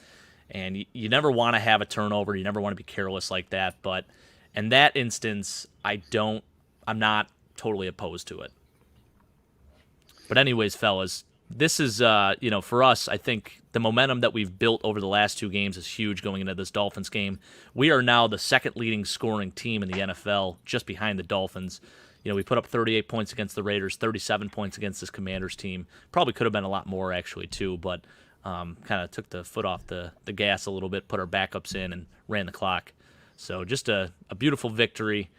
Speaker 1: and you never want to have a turnover. You never want to be careless like that, but in that instance, I'm not totally opposed to it. But anyways, fellas, this is, for us, I think the momentum that we've built over the last 2 games is huge going into this Dolphins game. We are now the 2nd leading scoring team in the NFL, just behind the Dolphins. We put up 38 points against the Raiders, 37 points against this Commanders team. Probably could have been a lot more, actually, too, but kind of took the foot off the gas a little bit, put our backups in, and ran the clock. So just a beautiful victory,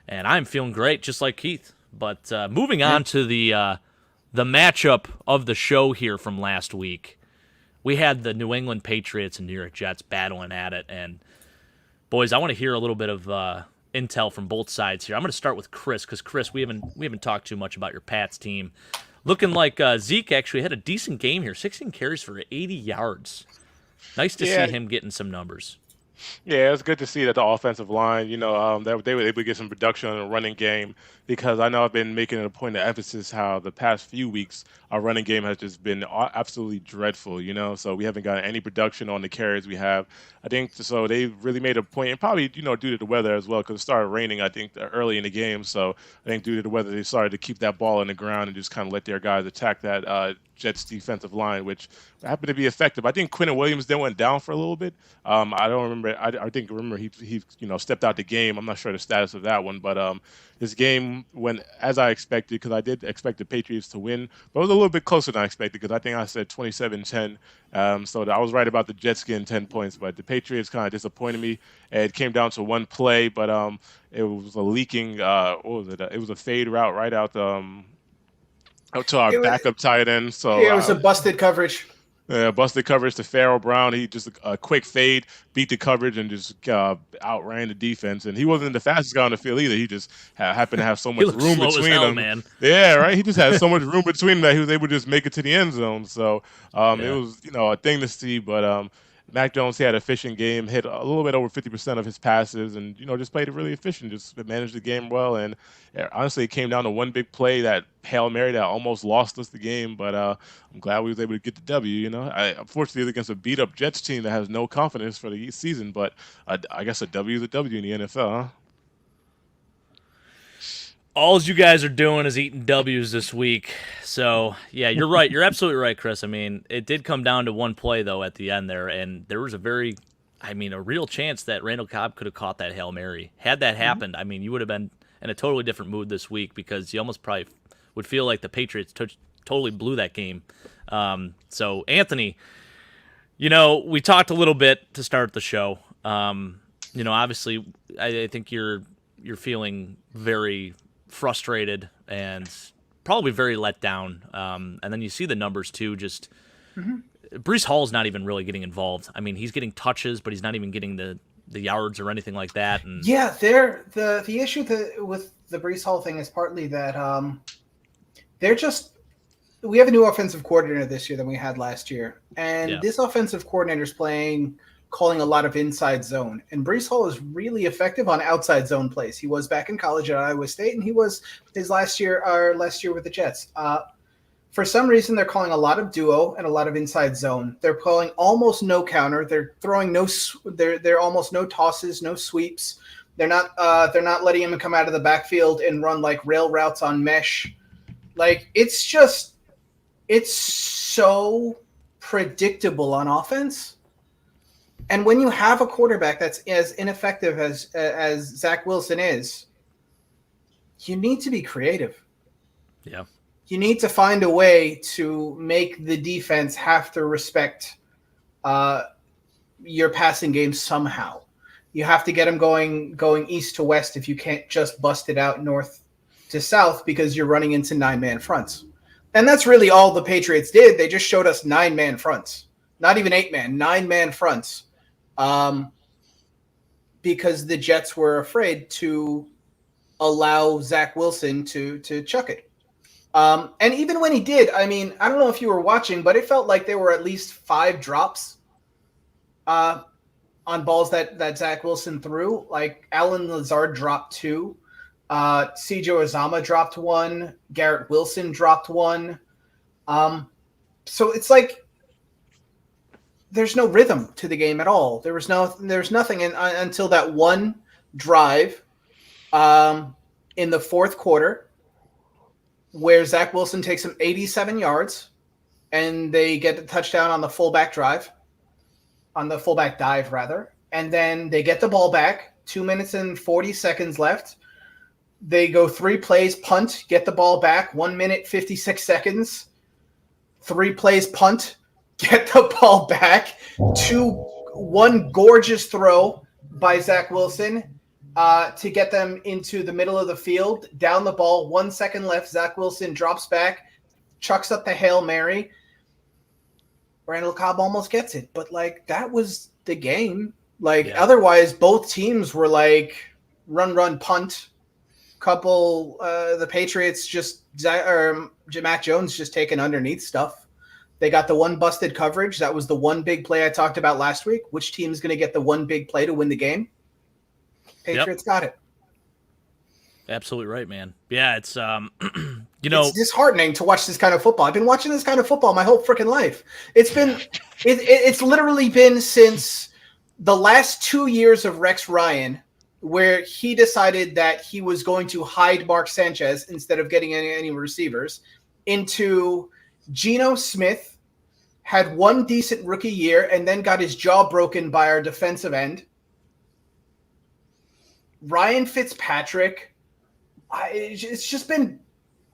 Speaker 1: and I'm feeling great, just like Keith. But moving on to the matchup of the show here from last week, we had the New England Patriots and New York Jets battling at it. And, boys, I want to hear a little bit of intel from both sides here. I'm going to start with Chris, because, Chris, we haven't talked too much about your Pats team. Looking like Zeke actually had a decent game here, 16 carries for 80 yards. Nice to see him getting some numbers.
Speaker 2: Yeah, it's good to see that the offensive line, that they were able to get some production on the running game, because I know I've been making it a point of emphasis how the past few weeks our running game has just been absolutely dreadful, so we haven't gotten any production on the carries we have. I think so they really made a point, and probably, due to the weather as well, because it started raining, I think, early in the game. So I think due to the weather, they started to keep that ball in the ground and just kind of let their guys attack that Jets defensive line, which happened to be effective. I think Quentin Williams then went down for a little bit. I don't remember. Remember he stepped out the game. I'm not sure the status of that one, but this game went as I expected, because I did expect the Patriots to win, but it was a little bit closer than I expected, because I think I said 27-10. So I was right about the Jets getting 10 points, but the Patriots kind of disappointed me. It came down to one play, but it was a leaking. What was it? It was a fade route right out to our backup tight end. So
Speaker 3: it was a busted coverage.
Speaker 2: Busted coverage to Farrell Brown. He just a quick fade, beat the coverage, and just outran the defense. And he wasn't the fastest guy on the field either. He just happened to have so much room between them.
Speaker 1: Man.
Speaker 2: Yeah, right. He just had so much room between them that he was able to just make it to the end zone. So it was a thing to see. But Mac Jones, he had an efficient game, hit a little bit over 50% of his passes, and just played it really efficient, just managed the game well. And honestly, it came down to one big play, that Hail Mary that almost lost us the game. But I'm glad we was able to get the W. Unfortunately, against a beat up Jets team that has no confidence for the season. But I guess a W is a W in the NFL, huh?
Speaker 1: All you guys are doing is eating W's this week. So, yeah, you're right. You're absolutely right, Chris. I mean, it did come down to one play, though, at the end there, and there was a real chance that Randall Cobb could have caught that Hail Mary. Had that happened, I mean, you would have been in a totally different mood this week, because you almost probably would feel like the Patriots totally blew that game. So, Anthony, we talked a little bit to start the show. Obviously, I think you're feeling very frustrated and probably very let down. And then you see the numbers too. Just Breece Hall's not even really getting involved. I mean, he's getting touches, but he's not even getting the yards or anything like that. And
Speaker 3: yeah, the issue with the Breece Hall thing is partly that we have a new offensive coordinator this year than we had last year, and this offensive coordinator is calling a lot of inside zone, and Breece Hall is really effective on outside zone plays. He was back in college at Iowa State, and he was his last year with the Jets. For some reason, they're calling a lot of duo and a lot of inside zone. They're calling almost no counter. They're throwing they're almost no tosses, no sweeps. They're not letting him come out of the backfield and run like rail routes on mesh. Like it's so predictable on offense. And when you have a quarterback that's as ineffective as Zach Wilson is, you need to be creative.
Speaker 1: Yeah.
Speaker 3: You need to find a way to make the defense have to respect your passing game somehow. You have to get them going east to west if you can't just bust it out north to south, because you're running into 9-man fronts. And that's really all the Patriots did. They just showed us 9-man fronts. Not even 8-man, 9-man fronts. Because the Jets were afraid to allow Zach Wilson to chuck it. And even when he did, I mean, I don't know if you were watching, but it felt like there were at least 5 drops on balls that Zach Wilson threw. Like Alan Lazard dropped 2. C.J. Uzama dropped 1. Garrett Wilson dropped 1. So it's like there's no rhythm to the game at all. There's nothing until that one drive in the fourth quarter where Zach Wilson takes him 87 yards and they get the touchdown on the fullback dive, rather. And then they get the ball back, 2 minutes and 40 seconds left. They go 3 plays, punt, get the ball back, 1 minute, 56 seconds, 3 plays, punt, get the ball back, 1 gorgeous throw by Zach Wilson to get them into the middle of the field, down the ball, 1 second left. Zach Wilson drops back, chucks up the Hail Mary. Randall Cobb almost gets it, but like that was the game. Otherwise, both teams were like run, punt. Couple, the Patriots Mac Jones just taking underneath stuff. They got the 1 busted coverage. That was the 1 big play I talked about last week. Which team is going to get the 1 big play to win the game? Patriots got it.
Speaker 1: Absolutely right, man. Yeah, it's
Speaker 3: it's disheartening to watch this kind of football. I've been watching this kind of football my whole freaking life. It's literally been since the last 2 years of Rex Ryan, where he decided that he was going to hide Mark Sanchez instead of getting any receivers, into Geno Smith had one decent rookie year and then got his jaw broken by our defensive end. Ryan Fitzpatrick, it's just been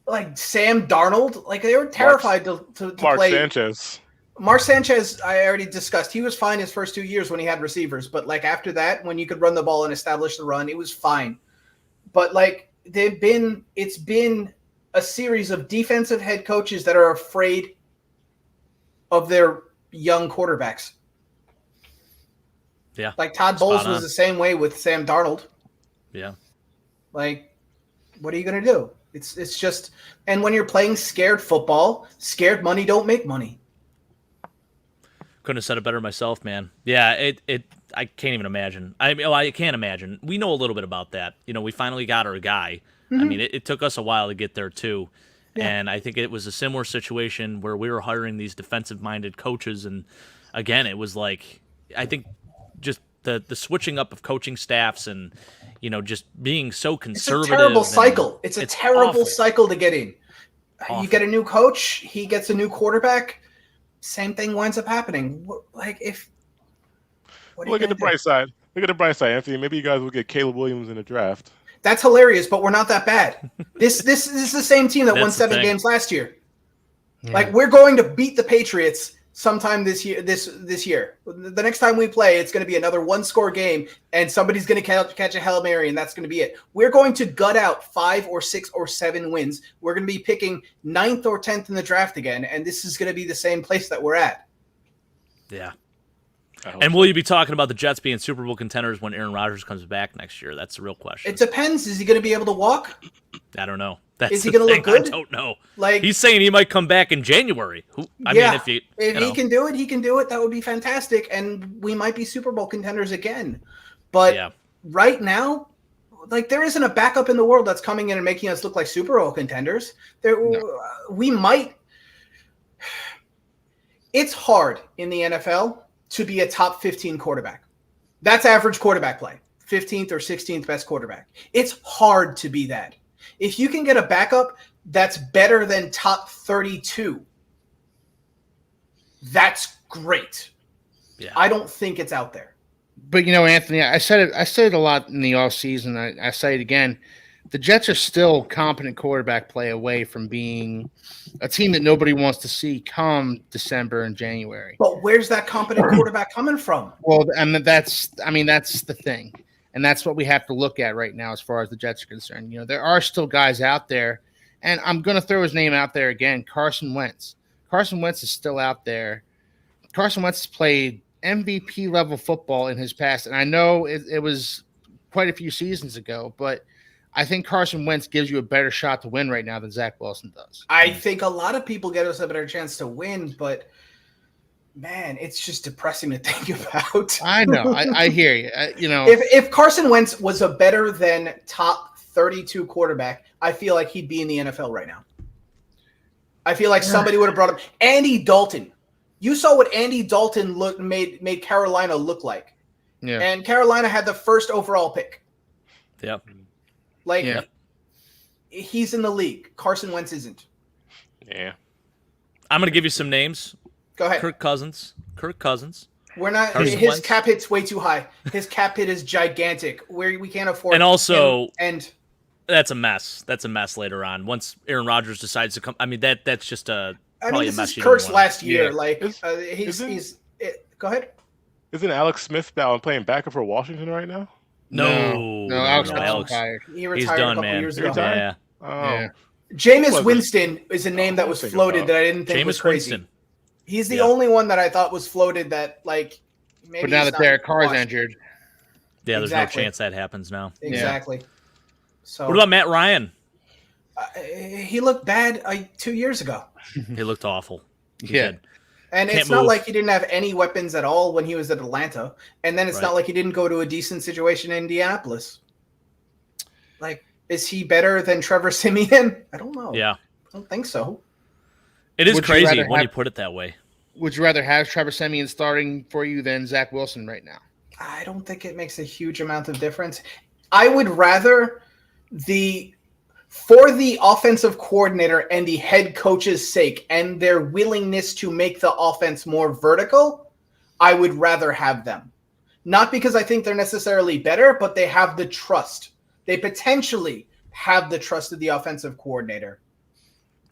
Speaker 3: like Sam Darnold. Like they were terrified to
Speaker 2: Mark
Speaker 3: play.
Speaker 2: Sanchez.
Speaker 3: Mark Sanchez, I already discussed. He was fine his first 2 years when he had receivers. But like after that, when you could run the ball and establish the run, it was fine. But like it's been a series of defensive head coaches that are afraid of their young quarterbacks.
Speaker 1: Yeah.
Speaker 3: Like Todd Bowles was the same way with Sam Darnold.
Speaker 1: Yeah.
Speaker 3: Like, what are you going to do? It's just, and when you're playing scared football, scared money don't make money.
Speaker 1: Couldn't have said it better myself, man. Yeah, I can't even imagine. I can't imagine. We know a little bit about that. We finally got our guy.
Speaker 3: Mm-hmm.
Speaker 1: I mean, it took us a while to get there too.
Speaker 3: Yeah.
Speaker 1: And I think it was a similar situation where we were hiring these defensive-minded coaches, and again, it was like, I think just the switching up of coaching staffs and just being so conservative.
Speaker 3: It's a terrible cycle. It's terrible
Speaker 1: awful.
Speaker 3: cycle to get in.
Speaker 1: Awful.
Speaker 3: You get a new coach, he gets a new quarterback. Same thing winds up happening.
Speaker 2: Look at the bright side. Look at the bright side, Anthony. Maybe you guys will get Caleb Williams in the draft.
Speaker 3: That's hilarious, but we're not that bad. This is the same team that won 7 games last year. Yeah. Like we're going to beat the Patriots sometime this year. This year, the next time we play, it's going to be another 1-score game, and somebody's going to catch a Hail Mary, and that's going to be it. We're going to gut out 5 or 6 or 7 wins. We're going to be picking 9th or 10th in the draft again, and this is going to be the same place that we're at.
Speaker 1: Yeah. And will you be talking about the Jets being Super Bowl contenders when Aaron Rodgers comes back next year? That's the real question.
Speaker 3: It depends. Is he going to be able to walk?
Speaker 1: I don't know.
Speaker 3: Is he going to look good?
Speaker 1: I don't know.
Speaker 3: Like
Speaker 1: he's saying he might come back in January. I mean, if he
Speaker 3: can do it, he can do it. That would be fantastic, and we might be Super Bowl contenders again. But right now, like there isn't a backup in the world that's coming in and making us look like Super Bowl contenders. We might. It's hard in the NFL to be a top 15 quarterback. That's average quarterback play. 15th or 16th best quarterback. It's hard to be that. If you can get a backup that's better than top 32, that's great.
Speaker 1: Yeah.
Speaker 3: I don't think it's out there.
Speaker 4: But Anthony, I said it a lot in the offseason. I say it again. The Jets are still competent quarterback play away from being a team that nobody wants to see come December and January.
Speaker 3: But where's that competent quarterback coming from?
Speaker 4: Well, and that's the thing. And that's what we have to look at right now as far as the Jets are concerned. There are still guys out there, and I'm going to throw his name out there again, Carson Wentz. Carson Wentz is still out there. Carson Wentz has played MVP-level football in his past, and I know it was quite a few seasons ago, but I think Carson Wentz gives you a better shot to win right now than Zach Wilson does.
Speaker 3: I think a lot of people get us a better chance to win, but man, it's just depressing to think about.
Speaker 4: I know. I hear you.
Speaker 3: If Carson Wentz was a better than top 32 quarterback, I feel like he'd be in the NFL right now. I feel like somebody would have brought him. Andy Dalton. You saw what Andy Dalton made Carolina look like.
Speaker 4: Yeah.
Speaker 3: And Carolina had the first overall pick.
Speaker 1: Yep.
Speaker 3: He's in the league. Carson Wentz isn't.
Speaker 2: Yeah.
Speaker 1: I'm going to give you some names.
Speaker 3: Go ahead.
Speaker 1: Kirk Cousins.
Speaker 3: We're not.
Speaker 1: Carson
Speaker 3: His
Speaker 1: Wentz.
Speaker 3: cap hit's way too high. His cap hit is gigantic. We can't afford.
Speaker 1: And also,
Speaker 3: him. And
Speaker 1: that's a mess. That's a mess later on. Once Aaron Rodgers decides to come, I mean that's just probably a mess.
Speaker 3: This is Kirk's last year.
Speaker 2: Yeah.
Speaker 3: Like go ahead.
Speaker 2: Isn't Alex Smith playing backup for Washington right now?
Speaker 4: No, Alex
Speaker 1: Alex.
Speaker 4: retired.
Speaker 3: He retired
Speaker 1: He's
Speaker 3: a
Speaker 1: done,
Speaker 3: couple
Speaker 1: man.
Speaker 3: years
Speaker 2: He
Speaker 3: ago.
Speaker 2: retired?
Speaker 1: Yeah.
Speaker 2: Oh.
Speaker 4: Yeah.
Speaker 3: Jameis Winston is a name that was
Speaker 2: thinking
Speaker 3: floated
Speaker 2: about.
Speaker 3: that I didn't think was
Speaker 1: Jameis
Speaker 3: crazy.
Speaker 1: Winston.
Speaker 3: He's the only one that I thought was floated that maybe.
Speaker 4: But now
Speaker 3: he's
Speaker 4: that
Speaker 3: not
Speaker 4: Derek Carr's
Speaker 3: washed.
Speaker 4: injured,
Speaker 1: Yeah, there's
Speaker 3: Exactly.
Speaker 1: no chance that happens now.
Speaker 3: Exactly. So
Speaker 1: What about Matt Ryan?
Speaker 3: he looked bad 2 years ago,
Speaker 1: He looked awful. He
Speaker 4: Yeah.
Speaker 1: did.
Speaker 3: and
Speaker 1: Can't
Speaker 3: it's not
Speaker 1: move.
Speaker 3: like he didn't have any weapons at all when he was at Atlanta, and then it's
Speaker 1: Right.
Speaker 3: not like he didn't go to a decent situation in Indianapolis. Like, is he better than Trevor Siemian? I don't know.
Speaker 1: Yeah.
Speaker 3: I don't think so.
Speaker 1: It is
Speaker 4: Would you
Speaker 1: crazy
Speaker 4: rather
Speaker 1: when
Speaker 4: have-
Speaker 1: you put it that way.
Speaker 4: would you rather have Trevor Siemian starting for you than Zach Wilson right now?
Speaker 3: I don't think it makes a huge amount of difference. I would rather For the offensive coordinator and the head coach's sake and their willingness to make the offense more vertical, I would rather have them. Not because I think they're necessarily better, but they have the trust. They potentially have the trust of the offensive coordinator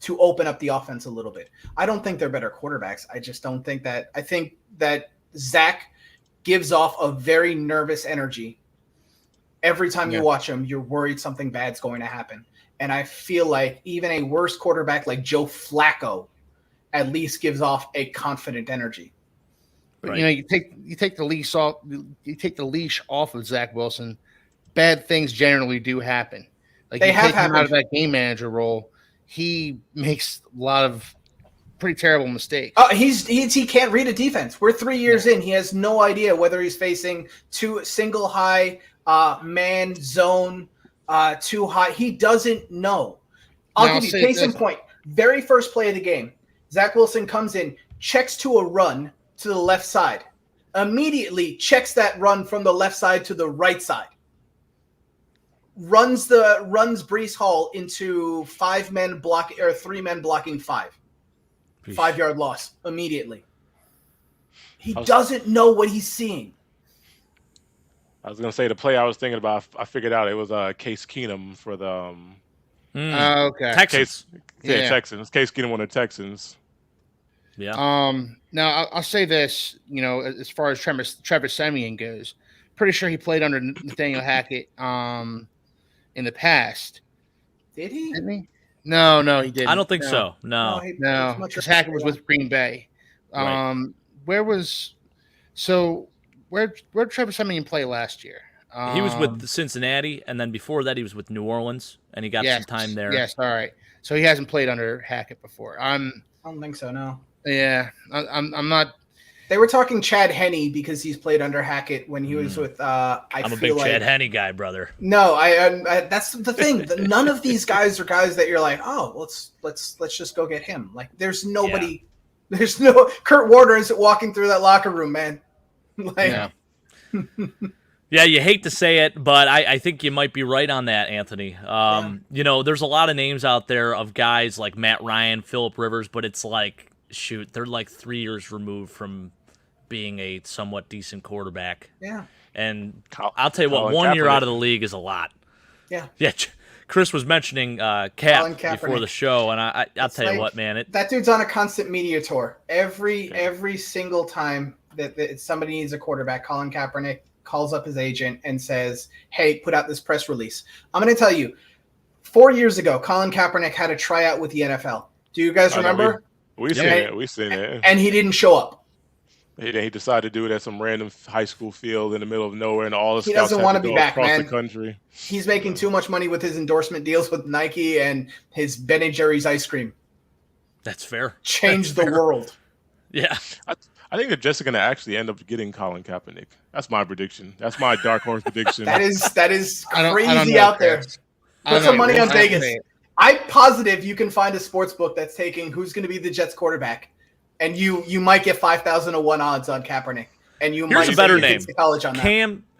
Speaker 3: to open up the offense a little bit. I don't think they're better quarterbacks. I just don't think that. I think that Zach gives off a very nervous energy. Every time you watch him, you're worried something bad's going to happen. And I feel like even a worse quarterback like Joe Flacco at least gives off a confident energy.
Speaker 4: But you take the leash off of Zach Wilson. Bad things generally do happen. Like
Speaker 3: they
Speaker 4: you
Speaker 3: have
Speaker 4: take him
Speaker 3: happened.
Speaker 4: out of that game manager role. He makes a lot of pretty terrible mistakes.
Speaker 3: He can't read a defense. We're 3 years in. He has no idea whether he's facing two single high man zone, too high. He doesn't know. I'll give you case in point. Very first play of the game, Zach Wilson comes in, checks to a run to the left side, immediately checks that run from the left side to the right side. Runs Breece Hall into 3 men blocking 5. 5-yard loss immediately. He doesn't know what he's seeing.
Speaker 2: I was gonna say the play I was thinking about. I figured out it was Case Keenum for the
Speaker 4: okay.
Speaker 1: Texans.
Speaker 2: Texans. Case Keenum on the Texans.
Speaker 1: Yeah.
Speaker 4: Now I'll say this. As far as Trevor Siemian goes, pretty sure he played under Nathaniel Hackett in the past.
Speaker 3: Did he?
Speaker 4: Didn't he? No, he didn't.
Speaker 1: I don't think so. No.
Speaker 4: Because Hackett was with Green Bay.
Speaker 1: Right.
Speaker 4: Where Trevor Siemian play last year?
Speaker 1: He was with Cincinnati, and then before that, he was with New Orleans, and he got some time there.
Speaker 4: Yes, all right. So he hasn't played under Hackett before.
Speaker 3: I don't think so. No.
Speaker 4: Yeah, I'm not.
Speaker 3: They were talking Chad Henne because he's played under Hackett when he was with.
Speaker 1: I'm a big Chad Henne guy, brother.
Speaker 3: No, I that's the thing. None of these guys are guys that you're like, oh, let's just go get him. Like, there's nobody. Yeah. There's no Kurt Warner isn't walking through that locker room, man. Like,
Speaker 1: yeah, you hate to say it, but I think you might be right on that, Anthony. There's a lot of names out there of guys like Matt Ryan, Phillip Rivers, but it's like, shoot, they're like 3 years removed from being a somewhat decent quarterback.
Speaker 3: Yeah.
Speaker 1: And I'll tell you what, 1 year out of the league is a lot.
Speaker 3: Yeah.
Speaker 1: Yeah. Chris was mentioning Cap before the show, and I'll tell you what, man.
Speaker 3: That dude's on a constant media tour. Every single time that somebody needs a quarterback, Colin Kaepernick calls up his agent and says, hey, put out this press release. I'm going to tell you, 4 years ago, Colin Kaepernick had a tryout with the NFL. Do you guys remember?
Speaker 2: We've seen it.
Speaker 3: And he didn't show up.
Speaker 2: He decided to do it at some random high school field in the middle of nowhere, and all the scouts
Speaker 3: he doesn't want to be back,
Speaker 2: across
Speaker 3: man.
Speaker 2: the country.
Speaker 3: He's making too much money with his endorsement deals with Nike and his Ben & Jerry's ice cream.
Speaker 1: That's fair.
Speaker 3: Change the world.
Speaker 1: Yeah.
Speaker 2: I think they're just going to actually end up getting Colin Kaepernick. That's my prediction. That's my dark horse prediction.
Speaker 3: that is crazy
Speaker 4: I don't know,
Speaker 3: out there. Put some money on Vegas. I'm positive you can find a sports book that's taking who's going to be the Jets quarterback, and you might get 5,001 odds on Kaepernick, and
Speaker 1: Here's
Speaker 3: might
Speaker 1: a better name.
Speaker 3: College on that.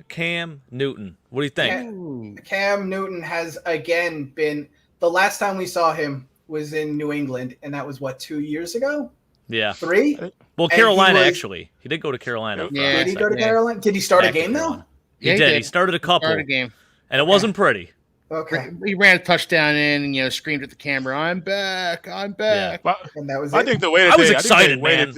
Speaker 1: Cam Newton. What do you think?
Speaker 3: Cam Newton has again been the last time we saw him was in New England, and that was 2 years ago.
Speaker 1: Yeah.
Speaker 3: 3?
Speaker 1: Well, Carolina, actually. He did go to Carolina.
Speaker 3: Yeah. Did he go to Carolina? Did he start a game, though?
Speaker 1: He did. He started a couple.
Speaker 4: Started a game.
Speaker 1: And it wasn't pretty.
Speaker 3: Okay.
Speaker 4: He ran a touchdown in and, screamed at the camera, I'm back.
Speaker 2: Yeah.
Speaker 3: And that was
Speaker 2: I
Speaker 3: it.
Speaker 2: think the way that
Speaker 1: I was excited, man.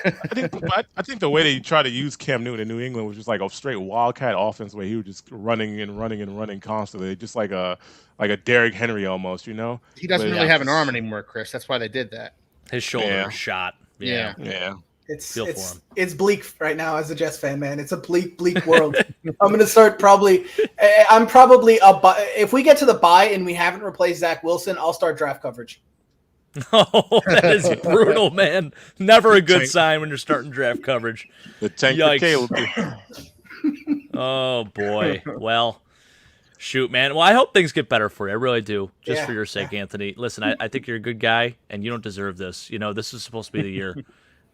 Speaker 2: I think the way they try to use Cam Newton in New England was just like a straight wildcat offense where he was just running constantly, just like a Derrick Henry almost,
Speaker 4: He doesn't really have an arm anymore, Chris. That's why they did that.
Speaker 1: His shoulder is shot.
Speaker 4: Yeah.
Speaker 3: It's bleak right now as a Jets fan, man. It's a bleak world. I'm going to start if we get to the bye and we haven't replaced Zach Wilson, I'll start draft coverage.
Speaker 1: Oh, that is brutal, man. Never a good sign when you're starting draft coverage.
Speaker 2: The tank for Caleb.
Speaker 1: Oh, boy. Well, shoot, man. Well, I hope things get better for you. I really do. Just for your sake, Anthony. Listen, I think you're a good guy, and you don't deserve this. This is supposed to be the year.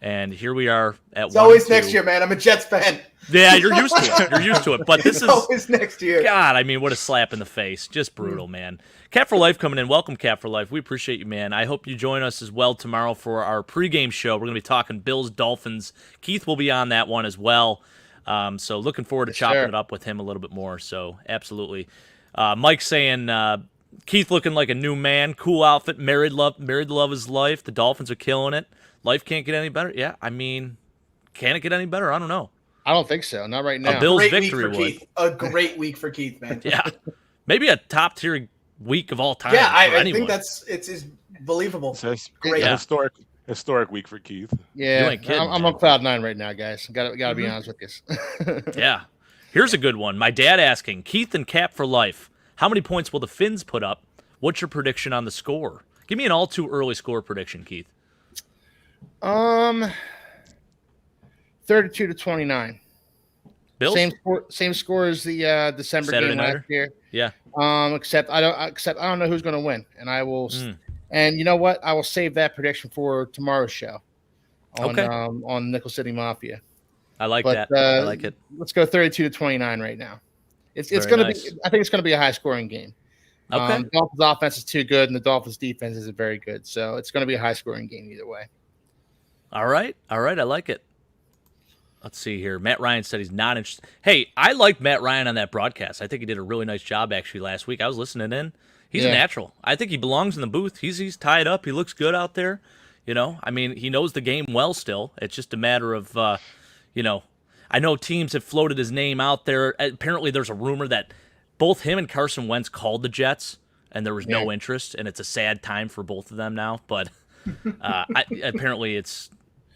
Speaker 1: And here we are at
Speaker 3: It's always next year, man. I'm a Jets fan.
Speaker 1: Yeah, you're used to it. You're used to it. But this
Speaker 3: It's
Speaker 1: is
Speaker 3: always next year.
Speaker 1: God, I mean, what a slap in the face. Just brutal, man. Cat for Life coming in. Welcome, Cat for Life. We appreciate you, man. I hope you join us as well tomorrow for our pregame show. We're going to be talking Bills, Dolphins. Keith will be on that one as well. So looking forward to chopping it up with him a little bit more. So absolutely. Mike saying Keith looking like a new man. Cool outfit. Married the love of his life. The Dolphins are killing it. Life can't get any better. Yeah, I mean, can it get any better? I don't know.
Speaker 4: I don't think so. Not right now.
Speaker 1: A Bills
Speaker 3: Great
Speaker 1: victory
Speaker 3: week for
Speaker 1: would.
Speaker 3: Keith. A great week for Keith, man.
Speaker 1: Yeah, maybe a top tier week of all time.
Speaker 3: Yeah, I
Speaker 1: anyone.
Speaker 3: think it's believable.
Speaker 2: It's
Speaker 3: Great.
Speaker 2: a historic week for Keith.
Speaker 4: Yeah,
Speaker 1: You ain't kidding,
Speaker 4: I'm
Speaker 1: man.
Speaker 4: on cloud 9 right now, guys. Gotta be honest with you.
Speaker 1: Yeah. Here's a good one. My dad asking, Keith and Cap for Life, how many points will the Finns put up? What's your prediction on the score? Give me an all too early score prediction, Keith.
Speaker 4: 32-29.
Speaker 1: Bills?
Speaker 4: Same score as the December
Speaker 1: Saturday
Speaker 4: game
Speaker 1: nighter?
Speaker 4: last year.
Speaker 1: Yeah.
Speaker 4: Except I don't know who's going to win, and I will. And you know what? I will save that prediction for tomorrow's show on Nickel City Mafia.
Speaker 1: I like that. I like it.
Speaker 4: Let's go 32-29 right now. It's
Speaker 1: Very
Speaker 4: going to
Speaker 1: nice.
Speaker 4: be. I think it's going to be a high scoring game.
Speaker 1: Okay.
Speaker 4: The Dolphins offense is too good, and the Dolphins defense isn't very good, so it's going to be a high scoring game either way.
Speaker 1: All right. I like it. Let's see here. Matt Ryan said he's not interested. Hey, I liked Matt Ryan on that broadcast. I think he did a really nice job actually last week. I was listening in. He's a natural. I think he belongs in the booth. He's tied up. He looks good out there. You know, I mean, he knows the game well still. It's just a matter of, I know teams have floated his name out there. Apparently there's a rumor that both him and Carson Wentz called the Jets, and there was no interest, and it's a sad time for both of them now. But apparently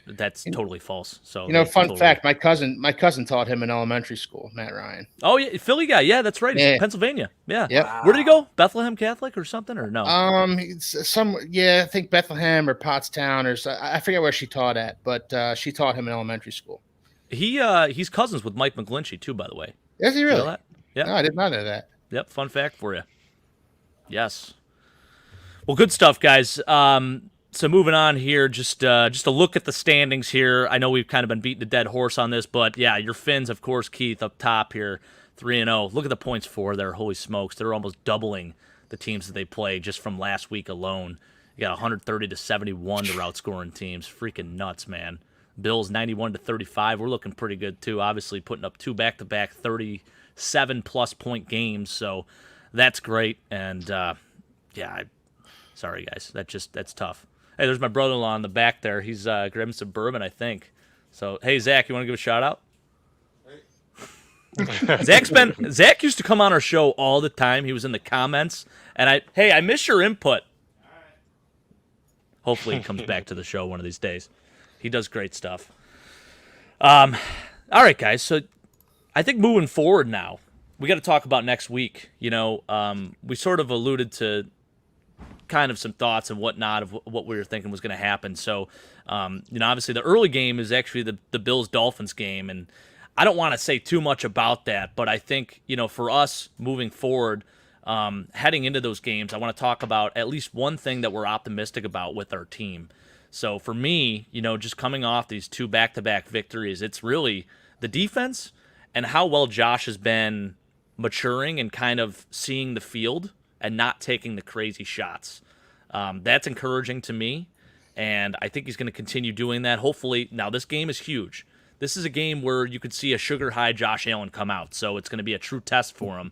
Speaker 1: that's totally false. So
Speaker 4: fun fact: my cousin taught him in elementary school. Matt Ryan.
Speaker 1: Oh yeah, Philly guy. Yeah, that's right.
Speaker 4: Yeah.
Speaker 1: Pennsylvania. Yeah.
Speaker 4: Yep.
Speaker 3: Wow.
Speaker 1: Where did he go? Bethlehem Catholic or something or no?
Speaker 4: I think Bethlehem or Pottstown or I forget where she taught at, but she taught him in elementary school.
Speaker 1: He's cousins with Mike McGlinchey too, by the way.
Speaker 4: Is he
Speaker 1: You
Speaker 4: really?
Speaker 1: know that? Yep.
Speaker 4: No, I did not know that.
Speaker 1: Yep. Fun fact for you. Yes. Well, good stuff, guys. So moving on here, just a look at the standings here. I know we've kind of been beating a dead horse on this, but yeah, your Finns, of course, Keith, up top here, 3-0. Look at the points for there. Holy smokes, they're almost doubling the teams that they play just from last week alone. You got 130-71 to outscoring teams. Freaking nuts, man. Bills 91-35. We're looking pretty good too. Obviously, putting up two back-to-back 37+ point games, so that's great. And sorry guys, that's tough. Hey, there's my brother-in-law in the back there. He's grabbing some bourbon, I think. So, hey, Zach, you want to give a shout-out? Zach used to come on our show all the time. He was in the comments. And I miss your input. Hopefully he comes back to the show one of these days. He does great stuff. All right, guys. So I think moving forward now, we got to talk about next week. You know, we sort of alluded to kind of some thoughts and whatnot of what we were thinking was going to happen. So, obviously the early game is actually the Bills-Dolphins game, and I don't want to say too much about that, but I think, for us moving forward, heading into those games, I want to talk about at least one thing that we're optimistic about with our team. So for me, just coming off these two back-to-back victories, it's really the defense and how well Josh has been maturing and kind of seeing the field and not taking the crazy shots. That's encouraging to me, and I think he's going to continue doing that. Hopefully, now this game is huge. This is a game where you could see a sugar-high Josh Allen come out, so it's going to be a true test for him.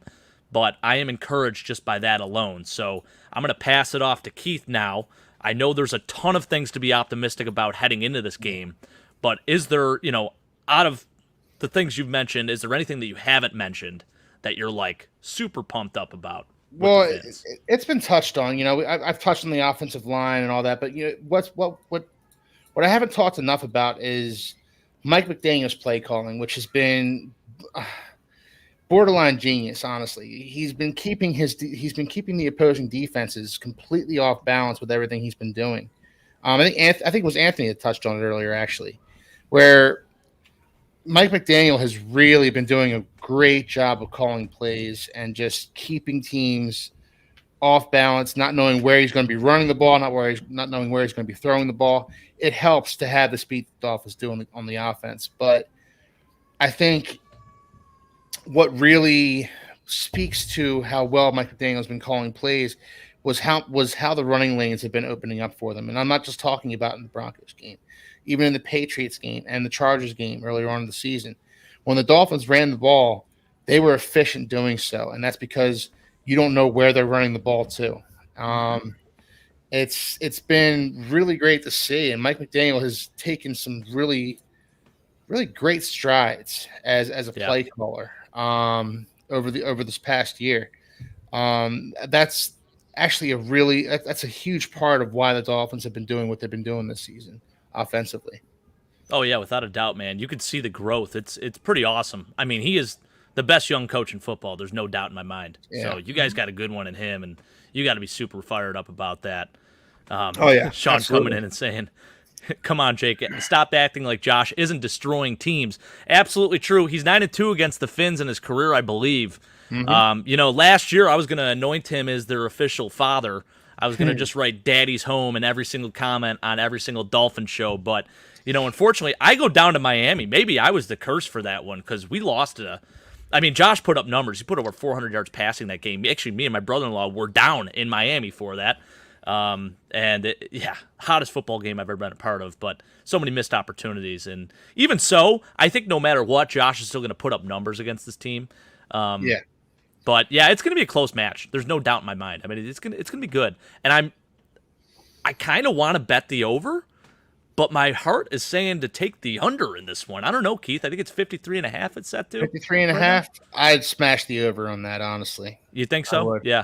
Speaker 1: But I am encouraged just by that alone. So I'm going to pass it off to Keith now. I know there's a ton of things to be optimistic about heading into this game, but is there, out of the things you've mentioned, is there anything that you haven't mentioned that you're like super pumped up about?
Speaker 4: Well, it's been touched on. I've touched on the offensive line and all that, but what I haven't talked enough about is Mike McDaniel's play calling, which has been borderline genius. Honestly, he's been keeping the opposing defenses completely off balance with everything he's been doing. I think it was Anthony that touched on it earlier, actually, where Mike McDaniel has really been doing a great job of calling plays and just keeping teams off balance, not knowing where he's going to be running the ball, not knowing where he's going to be throwing the ball. It helps to have the speed the Dolphins do on the offense. But I think what really speaks to how well Mike McDaniel's been calling plays was how the running lanes have been opening up for them. And I'm not just talking about in the Broncos game, even in the Patriots game and the Chargers game earlier on in the season. When the Dolphins ran the ball, they were efficient doing so, and that's because you don't know where they're running the ball to. It's been really great to see, and Mike McDaniel has taken some really, really great strides as a play caller over this past year. That's actually that's a huge part of why the Dolphins have been doing what they've been doing this season offensively.
Speaker 1: Oh yeah, without a doubt, man. You can see the growth. It's pretty awesome. I mean, he is the best young coach in football. There's no doubt in my mind. Yeah. So you guys got a good one in him, and you got to be super fired up about that.
Speaker 4: Sean
Speaker 1: absolutely. Coming in and saying, come on, Jake, stop acting like Josh isn't destroying teams. Absolutely true. He's 9-2 against the Finns in his career, I believe. Mm-hmm. Last year I was going to anoint him as their official father. I was going to just write Daddy's home in every single comment on every single Dolphin show. But, unfortunately, I go down to Miami. Maybe I was the curse for that one because we lost Josh put up numbers. He put over 400 yards passing that game. Actually, me and my brother-in-law were down in Miami for that. Hottest football game I've ever been a part of, but so many missed opportunities. And even so, I think no matter what, Josh is still going to put up numbers against this team. But yeah, it's going to be a close match. There's no doubt in my mind. I mean, it's going to be good. And I kind of want to bet the over, but my heart is saying to take the under in this one. I don't know, Keith. I think it's 53.5 it's set to.
Speaker 4: 53.5? I'd smash the over on that, honestly.
Speaker 1: You think so? Yeah.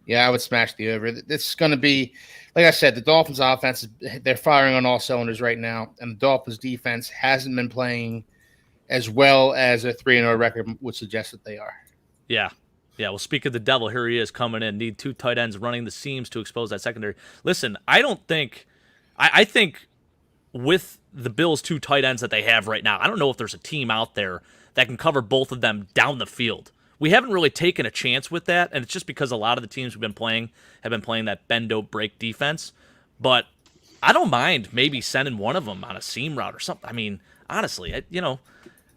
Speaker 4: Yeah, I would smash the over. This is going to be, like I said, the Dolphins offense, they're firing on all cylinders right now, and the Dolphins defense hasn't been playing as well as a 3-0 record would suggest that they are.
Speaker 1: Yeah. Yeah, well, speak of the devil, here he is coming in. Need two tight ends running the seams to expose that secondary. Listen, I think with the Bills' two tight ends that they have right now, I don't know if there's a team out there that can cover both of them down the field. We haven't really taken a chance with that, and it's just because a lot of the teams we've been playing have been playing that bend, don't break defense. But I don't mind maybe sending one of them on a seam route or something. I mean, honestly,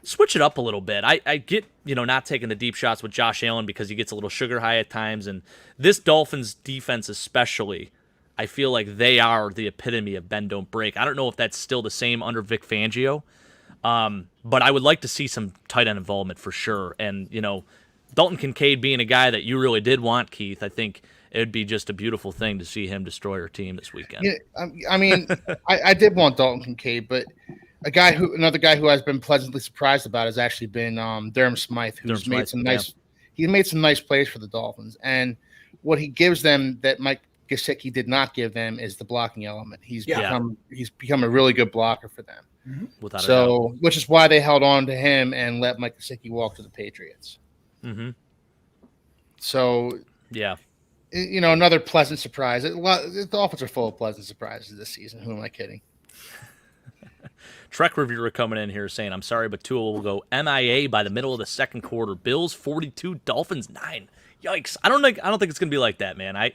Speaker 1: switch it up a little bit. I get, not taking the deep shots with Josh Allen because he gets a little sugar high at times, and this Dolphins defense especially, I feel like they are the epitome of bend, don't break. I don't know if that's still the same under Vic Fangio, but I would like to see some tight end involvement for sure. And, Dalton Kincaid being a guy that you really did want, Keith, I think it would be just a beautiful thing to see him destroy our team this weekend.
Speaker 4: Yeah, I did want Dalton Kincaid, but another guy who has been pleasantly surprised about has actually been Durham Smythe, who's made some nice. He made some nice plays for the Dolphins, and what he gives them that Mike Gesicki did not give them is the blocking element. He's become a really good blocker for them. Mm-hmm. Which is why they held on to him and let Mike Gesicki walk to the Patriots.
Speaker 1: Mm-hmm.
Speaker 4: So
Speaker 1: yeah,
Speaker 4: another pleasant surprise. The Dolphins are full of pleasant surprises this season. Who am I kidding?
Speaker 1: Trek reviewer coming in here saying, "I'm sorry, but Tua will go MIA by the middle of the second quarter. Bills 42, Dolphins 9. Yikes! I don't think it's gonna be like that, man. I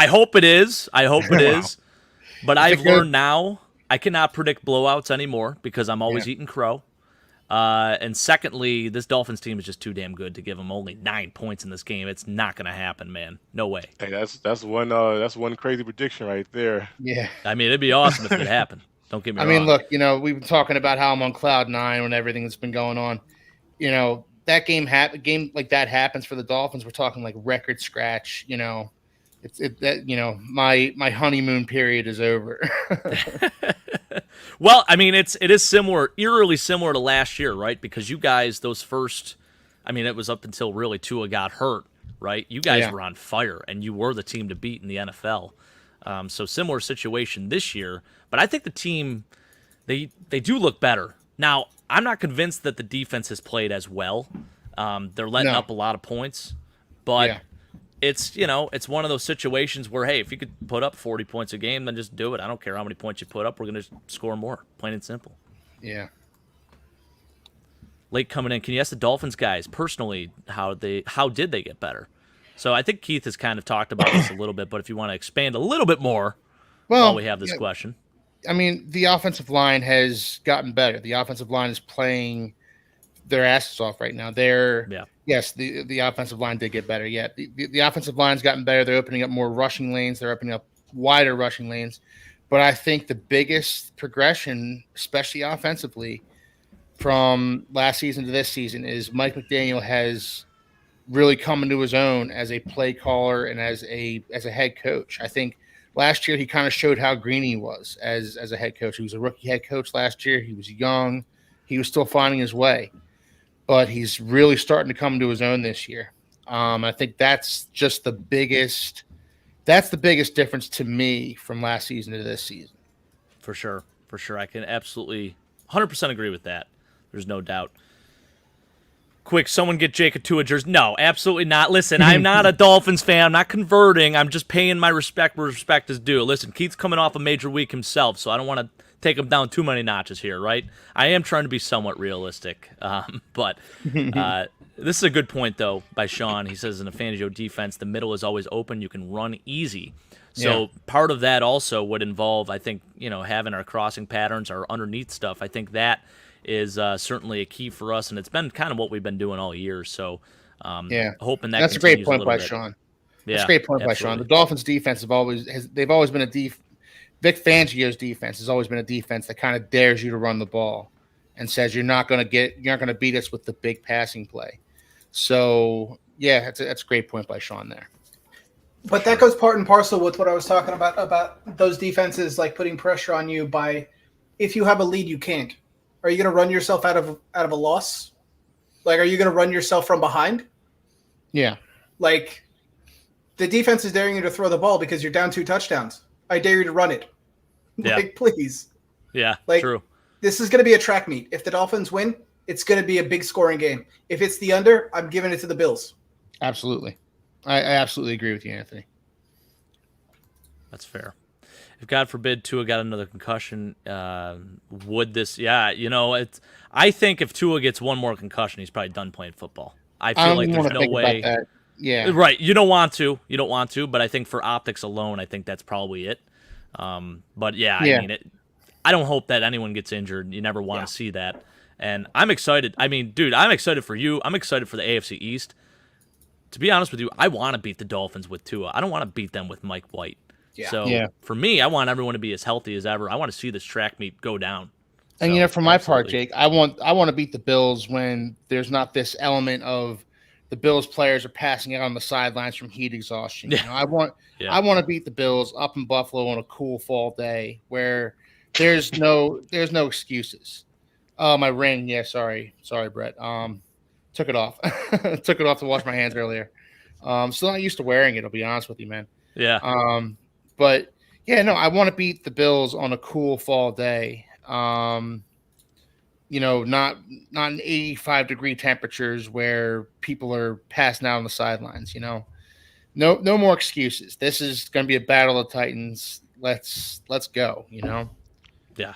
Speaker 1: hope it is. But I've learned now I cannot predict blowouts anymore because I'm always eating crow. And secondly, this Dolphins team is just too damn good to give them only 9 points in this game. It's not going to happen, man. No way.
Speaker 2: Hey, that's one crazy prediction right there.
Speaker 4: Yeah.
Speaker 1: I mean, it'd be awesome if it happened. Don't get me wrong.
Speaker 4: I mean, look, we've been talking about how I'm on cloud 9 when everything that's been going on. That game like that happens for the Dolphins. We're talking like record scratch. My honeymoon period is over.
Speaker 1: Well, I mean, it is eerily similar to last year, right? Because you guys, it was up until really Tua got hurt, right? You guys were on fire, and you were the team to beat in the NFL. So similar situation this year, but I think the team, they do look better. Now, I'm not convinced that the defense has played as well. They're letting up a lot of points, but it's one of those situations where, hey, if you could put up 40 points a game, then just do it. I don't care how many points you put up. We're going to score more, plain and simple.
Speaker 4: Yeah.
Speaker 1: Late coming in. Can you ask the Dolphins guys personally how did they get better? So I think Keith has kind of talked about this a little bit, but if you want to expand a little bit more
Speaker 4: Well,
Speaker 1: while we have this question.
Speaker 4: I mean, the offensive line has gotten better. The offensive line is playing their asses off right now. Yes, the offensive line did get better. Yeah, the offensive line's gotten better. They're opening up more rushing lanes. They're opening up wider rushing lanes. But I think the biggest progression, especially offensively, from last season to this season is Mike McDaniel has really come into his own as a play caller and as a head coach. I think last year he kind of showed how green he was as a head coach. He was a rookie head coach last year. He was young. He was still finding his way. But he's really starting to come into his own this year. I think that's just the biggest difference to me from last season to this season.
Speaker 1: For sure. I can absolutely 100% agree with that. There's no doubt. Quick, someone get Jake a Tua jersey. No, absolutely not. Listen, I'm not a Dolphins fan. I'm not converting. I'm just paying my respect where respect is due. Listen, Keith's coming off a major week himself, so I don't want to take him down too many notches here, right? I am trying to be somewhat realistic. But this is a good point, though, by Sean. He says in a Fangio defense, the middle is always open. You can run easy. So part of that also would involve, I think, having our crossing patterns, our underneath stuff. I think that is certainly a key for us, and it's been kind of what we've been doing all year. So hoping
Speaker 4: that's a great point by Sean. That's a great point by Sean. The Dolphins' defense they've always been Vic Fangio's defense has always been a defense that kind of dares you to run the ball and says you're not going to beat us with the big passing play. So that's a great point by Sean there.
Speaker 3: But that goes part and parcel with what I was talking about those defenses like putting pressure on you by if you have a lead, you can't. Are you going to run yourself out of a loss? Like, are you going to run yourself from behind?
Speaker 4: Yeah.
Speaker 3: Like, the defense is daring you to throw the ball because you're down 2 touchdowns. I dare you to run it.
Speaker 1: Yeah.
Speaker 3: Like, please.
Speaker 1: Yeah,
Speaker 3: true. This is going to be a track meet. If the Dolphins win, it's going to be a big scoring game. If it's the under, I'm giving it to the Bills.
Speaker 4: Absolutely. I absolutely agree with you, Anthony.
Speaker 1: That's fair. If God forbid Tua got another concussion, would this? Yeah, I think if Tua gets one more concussion, he's probably done playing football. I feel like there's no way.
Speaker 4: Yeah,
Speaker 1: right. You don't want to, but I think for optics alone, I think that's probably it. But I mean, I don't hope that anyone gets injured. You never want to see that. And I'm excited. I mean, dude, I'm excited for you. I'm excited for the AFC East. To be honest with you, I want to beat the Dolphins with Tua. I don't want to beat them with Mike White.
Speaker 3: Yeah.
Speaker 1: So for me, I want everyone to be as healthy as ever. I want to see this track meet go down.
Speaker 4: And for my part, Jake, I want to beat the Bills when there's not this element of the Bills players are passing out on the sidelines from heat exhaustion.
Speaker 1: Yeah.
Speaker 4: I want to beat the Bills up in Buffalo on a cool fall day where there's no excuses. Oh, my ring. Yeah, sorry, Brett. Took it off. Took it off to wash my hands earlier. Still not used to wearing it. I'll be honest with you, man.
Speaker 1: Yeah.
Speaker 4: But I want to beat the Bills on a cool fall day. Not in 85-degree temperatures where people are passing out on the sidelines. No more excuses. This is going to be a battle of Titans. Let's go.
Speaker 1: Yeah,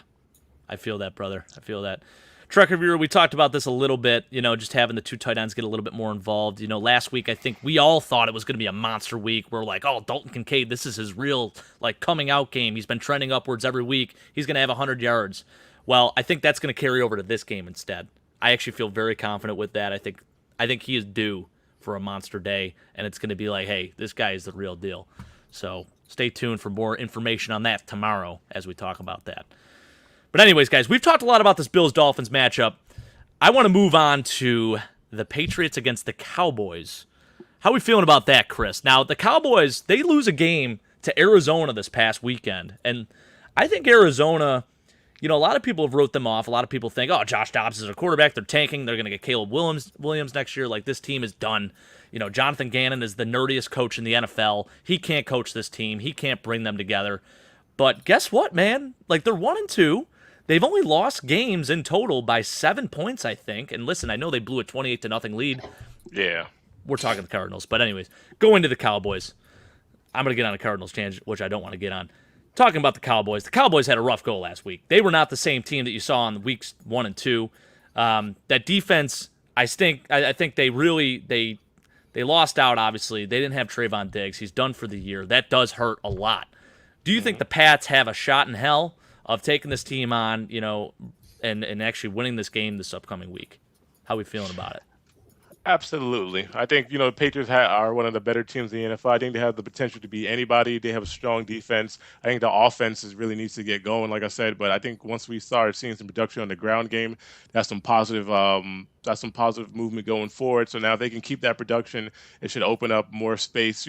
Speaker 1: I feel that, brother. I feel that. Truck Reviewer, we talked about this a little bit, just having the 2 tight ends get a little bit more involved. Last week I think we all thought it was going to be a monster week. We're like, oh, Dalton Kincaid, this is his real coming out game. He's been trending upwards every week. He's going to have 100 yards. Well, I think that's going to carry over to this game instead. I actually feel very confident with that. I think he is due for a monster day, and it's going to be like, hey, this guy is the real deal. So stay tuned for more information on that tomorrow as we talk about that. But anyways, guys, we've talked a lot about this Bills-Dolphins matchup. I want to move on to the Patriots against the Cowboys. How are we feeling about that, Chris? Now, the Cowboys, they lose a game to Arizona this past weekend. And I think Arizona, a lot of people have wrote them off. A lot of people think, oh, Josh Dobbs is a quarterback. They're tanking. They're going to get Caleb Williams next year. This team is done. Jonathan Gannon is the nerdiest coach in the NFL. He can't coach this team. He can't bring them together. But guess what, man? They're 1-2. They've only lost games in total by 7 points, I think. And listen, I know they blew a 28-0 lead.
Speaker 2: Yeah.
Speaker 1: We're talking the Cardinals. But anyways, going to the Cowboys. I'm going to get on a Cardinals tangent, which I don't want to get on. Talking about the Cowboys had a rough go last week. They were not the same team that you saw in weeks 1 and 2. That defense, I think they They lost out, obviously. They didn't have Trayvon Diggs. He's done for the year. That does hurt a lot. Do you think the Pats have a shot in hell of taking this team on, and actually winning this game this upcoming week? How are we feeling about it?
Speaker 2: Absolutely. I think, the Patriots are one of the better teams in the NFL. I think they have the potential to beat anybody. They have a strong defense. I think the offense really needs to get going, like I said. But I think once we start seeing some production on the ground game, that's some positive movement going forward. So now if they can keep that production, it should open up more space,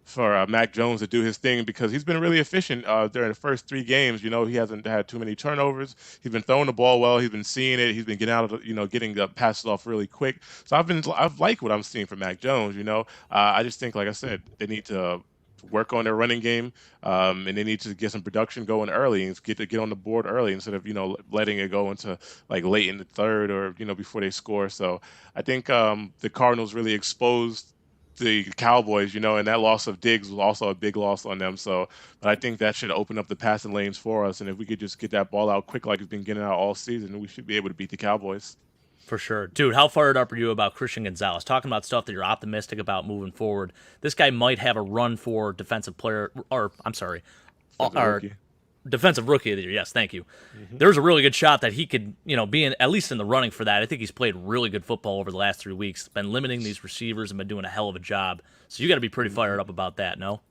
Speaker 2: for Mac Jones to do his thing, because he's been really efficient during the first 3 games. He hasn't had too many turnovers. He's been throwing the ball well. He's been seeing it. He's been getting out of getting the passes off really quick. So I've liked what I'm seeing from Mac Jones. I just think, like I said, they need to work on their running game, and they need to get some production going early and get on the board early instead of letting it go into like late in the third or before they score. So I think the Cardinals really exposed the Cowboys, and that loss of Diggs was also a big loss on them. So, but I think that should open up the passing lanes for us. And if we could just get that ball out quick like it's been getting out all season, we should be able to beat the Cowboys.
Speaker 1: For sure. Dude, how fired up are you about Christian Gonzalez? Talking about stuff that you're optimistic about moving forward. This guy might have a run for defensive rookie of the year. Yes, thank you. There's a really good shot that he could, be at least in the running for that. I think he's played really good football over the last 3 weeks. Been limiting these receivers and been doing a hell of a job. So you got to be pretty fired up about that, no?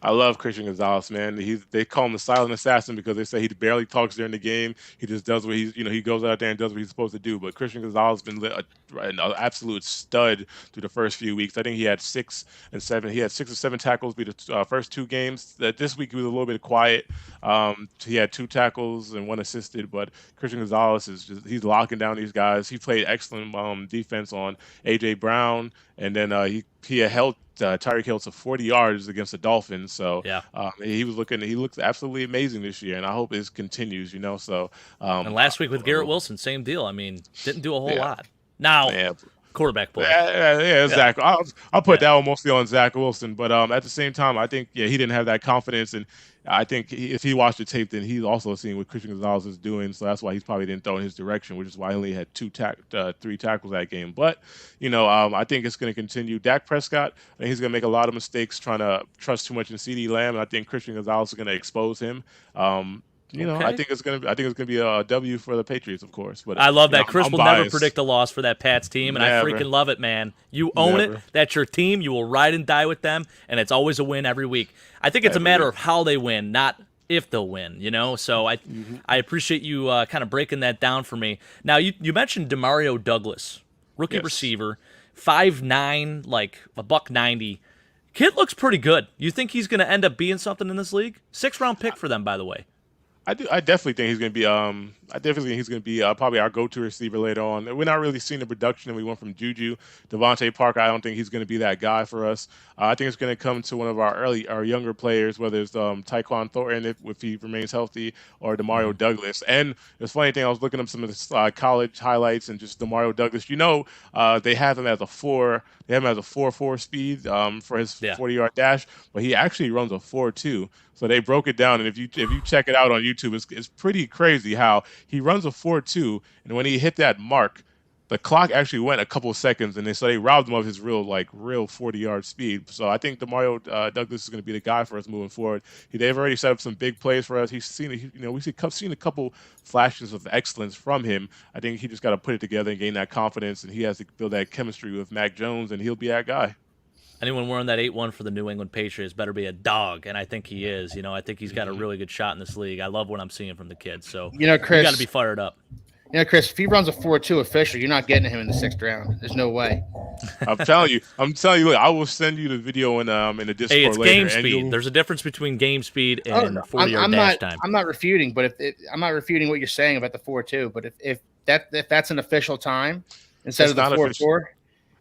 Speaker 2: I love Christian Gonzalez, man. They call him the silent assassin because they say he barely talks during the game. He just does what he goes out there and does what he's supposed to do. But Christian Gonzalez has been an absolute stud through the first few weeks. I think he had 6 and 7. He had 6 or 7 tackles through the first 2 games. This week he was a little bit quiet. He had 2 tackles and 1 assisted. But Christian Gonzalez he's locking down these guys. He played excellent defense on A.J. Brown, and then he held Tyreek Hill to 40 yards against the Dolphins. So
Speaker 1: yeah.
Speaker 2: He looks absolutely amazing this year, and I hope this continues. So
Speaker 1: and last week with Garrett Wilson, same deal. I mean, didn't do a whole lot. Now, quarterback play.
Speaker 2: Yeah, Zach. I'll put that one mostly on Zach Wilson, but at the same time, I think he didn't have that confidence, and I think if he watched the tape, then he's also seeing what Christian Gonzalez is doing, so that's why he's probably didn't throw in his direction, which is why he only had 3 tackles that game. But I think it's going to continue. Dak Prescott, I think he's going to make a lot of mistakes trying to trust too much in CeeDee Lamb, and I think Christian Gonzalez is going to expose him. Okay. I think it's gonna be a W for the Patriots, of course. But
Speaker 1: I love that. Chris
Speaker 2: I'm
Speaker 1: will
Speaker 2: biased.
Speaker 1: never predict a loss for that Pats team, and
Speaker 2: Never.
Speaker 1: I freaking love it, man. You own it. That's your team. You will ride and die with them, and it's always a win every week. I think it's a matter of how they win, not if they'll win. So I appreciate you kind of breaking that down for me. Now you mentioned Demario Douglas, rookie receiver, 5'9", like a $190. Kid looks pretty good. You think he's going to end up being something in this league? 6th-round pick for them, by the way.
Speaker 2: I definitely think he's going to be. I definitely think he's going to be probably our go-to receiver later on. We're not really seeing the production that we want from Juju. Devontae Parker, I don't think he's going to be that guy for us. I think it's going to come to one of our younger players, whether it's Tyquan Thornton if he remains healthy, or Demario Douglas. And the funny thing, I was looking up some of the college highlights and just Demario Douglas. They have him as a 4. They have him as a 4.4 speed for his 40-yard dash, but he actually runs a 4.2. So they broke it down, and if you check it out on YouTube, it's pretty crazy how he runs a 4.2, and when he hit that mark, the clock actually went a couple of seconds, and they robbed him of his real 40-yard speed. So I think Demario Douglas is going to be the guy for us moving forward. They've already set up some big plays for us. We've seen a couple flashes of excellence from him. I think he just got to put it together and gain that confidence, and he has to build that chemistry with Mac Jones, and he'll be that guy.
Speaker 1: Anyone wearing that 8-1 for the New England Patriots better be a dog, and I think he is. I think he's got a really good shot in this league. I love what I'm seeing from the kid. So
Speaker 4: Chris,
Speaker 1: you got to be fired up.
Speaker 4: Chris, if he runs a 4.2 official, you're not getting him in the 6th round. There's no way.
Speaker 2: I'm telling you. Look, I will send you the video in the Discord
Speaker 1: Hey, it's
Speaker 2: later.
Speaker 1: game speed. There's a difference between game speed and 40-yard dash time.
Speaker 4: I'm not refuting, but I'm not refuting what you're saying about the 4.2. But if that's an official time instead of the 4.4.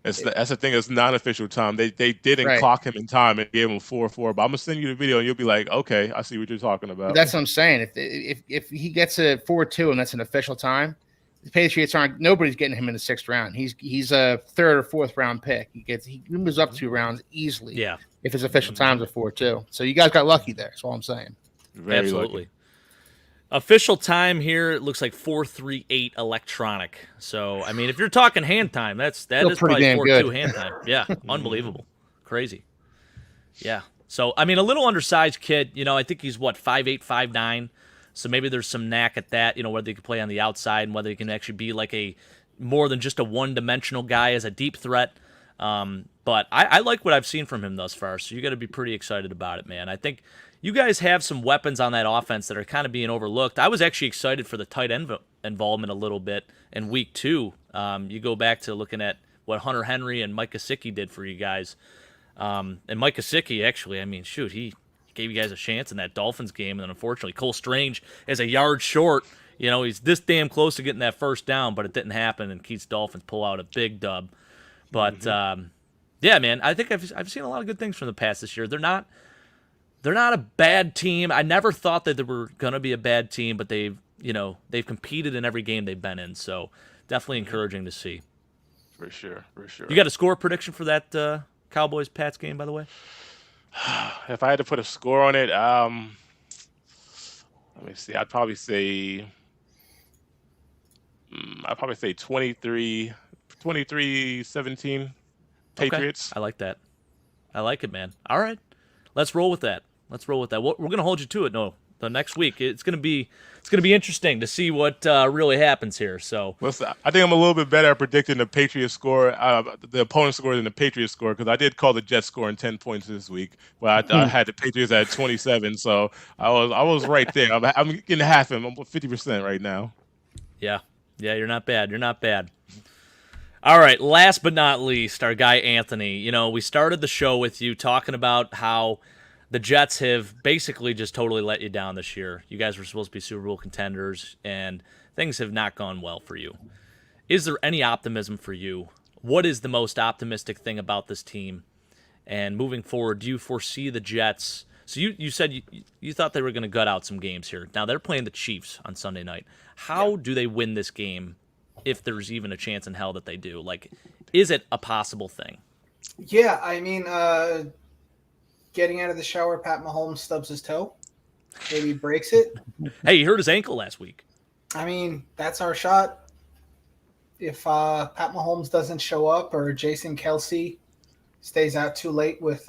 Speaker 2: That's the thing. It's non-official time. They didn't clock him in time and gave him 4.4. But I'm gonna send you the video, and you'll be like, okay, I see what you're talking about.
Speaker 4: But that's what I'm saying. If he gets a 4.2 and that's an official time, the Patriots nobody's getting him in the 6th round. He's a 3rd or 4th round pick. He moves up 2 rounds easily. Yeah. If his official time's a 4.2, so you guys got lucky there. That's all I'm saying.
Speaker 1: Very absolutely. Official time here, it looks like 4:38 electronic. So, I mean, if you're talking hand time, that
Speaker 4: Still
Speaker 1: is
Speaker 4: pretty
Speaker 1: probably
Speaker 4: damn
Speaker 1: 4:2
Speaker 4: good.
Speaker 1: hand time. Yeah, unbelievable. Crazy. Yeah. So, I mean, a little undersized kid, I think he's 5'8", 5'9". So maybe there's some knack at that, whether he can play on the outside and whether he can actually be like a more than just a one-dimensional guy as a deep threat. But I like what I've seen from him thus far, so you got to be pretty excited about it, man. I think you guys have some weapons on that offense that are kind of being overlooked. I was actually excited for the tight end involvement a little bit in week 2. You go back to looking at what Hunter Henry and Mike Gesicki did for you guys. And Mike Gesicki, actually, I mean, shoot, he gave you guys a chance in that Dolphins game, and then unfortunately Cole Strange is a yard short. He's this damn close to getting that first down, but it didn't happen, and Keith's Dolphins pull out a big dub. But yeah, man, I think I've seen a lot of good things from the past this year. They're not a bad team. I never thought that they were gonna be a bad team, but they've competed in every game they've been in. So definitely encouraging to see.
Speaker 2: For sure.
Speaker 1: You got a score prediction for that Cowboys-Pats game, by the way?
Speaker 2: If I had to put a score on it, let me see. I'd probably say 23-17 Patriots.
Speaker 1: Okay. I like that. I like it, man. All right. Let's roll with that. We're going to hold you to it. No, the next week it's going to be interesting to see what really happens here. So
Speaker 2: Listen, I think I'm a little bit better at predicting the Patriots score, the opponent's score than the Patriots score, because I did call the Jets scoring 10 points this week, but I had the Patriots at 27, so I was right there. I'm getting half of them. I'm 50% right now.
Speaker 1: Yeah, you're not bad. All right, last but not least, our guy Anthony. We started the show with you talking about how the Jets have basically just totally let you down this year. You guys were supposed to be Super Bowl contenders, and things have not gone well for you. Is there any optimism for you? What is the most optimistic thing about this team? And moving forward, do you foresee the Jets? So you said you thought they were going to gut out some games here. Now they're playing the Chiefs on Sunday night. How do they win this game, if there's even a chance in hell that they do? Like, is it a possible thing?
Speaker 3: Yeah, I mean, getting out of the shower, Pat Mahomes stubs his toe. Maybe breaks it.
Speaker 1: Hey, he hurt his ankle last week.
Speaker 3: I mean, that's our shot. If Pat Mahomes doesn't show up or Jason Kelsey stays out too late with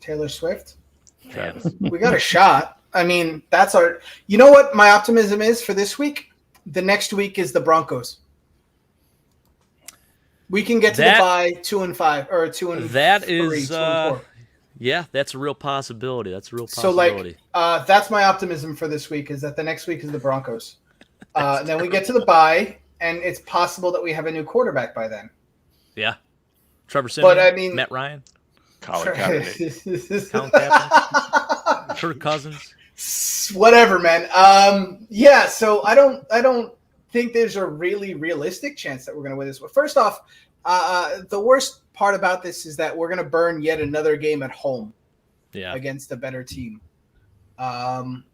Speaker 3: Taylor Swift, we got a shot. I mean, that's our – you know what my optimism is for this week? The next week is the Broncos. We can get to the bye 2-5 or 2-3.
Speaker 1: That is 2-4. Yeah, that's a real possibility.
Speaker 3: So, that's my optimism for this week, is that the next week is the Broncos. And then we get to the bye, and it's possible that we have a new quarterback by then.
Speaker 1: Yeah. Trevor Siemian,
Speaker 3: but I mean,
Speaker 1: Matt Ryan,
Speaker 2: Colin Kaepernick,
Speaker 1: Colin Kaepernick, Kirk Cousins.
Speaker 3: Whatever, man. Yeah, so I don't think there's a really realistic chance that we're going to win this one. First off, the worst part about this is that we're going to burn yet another game at home against a better team.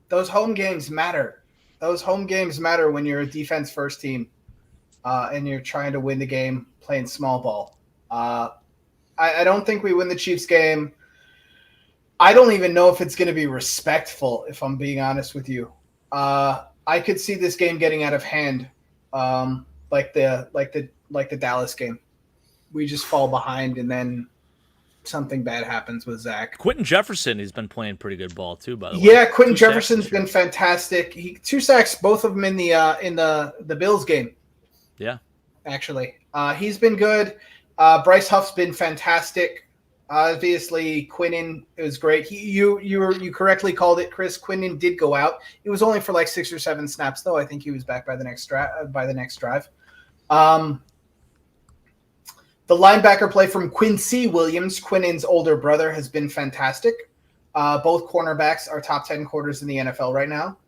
Speaker 3: Those home games matter. Those home games matter when you're a defense first team and you're trying to win the game playing small ball. I don't think we win the Chiefs game. I don't even know if it's going to be respectful, if I'm being honest with you. I could see this game getting out of hand, like the Dallas game. We just fall behind, and then something bad happens with Zach.
Speaker 1: Quentin Jefferson, he's been playing pretty good ball too, by the way.
Speaker 3: Yeah, Quentin Jefferson's been fantastic. 2 sacks, both of them in the Bills game.
Speaker 1: Yeah,
Speaker 3: actually, he's been good. Bryce Huff's been fantastic. Obviously, Quinnen, it was great. You correctly called it, Chris. Quinnen did go out. It was only for like 6 or 7 snaps, though. I think he was back by the next drive. The linebacker play from Quincy Williams, Quinnen's older brother, has been fantastic. Both cornerbacks are top 10 quarters in the NFL right now.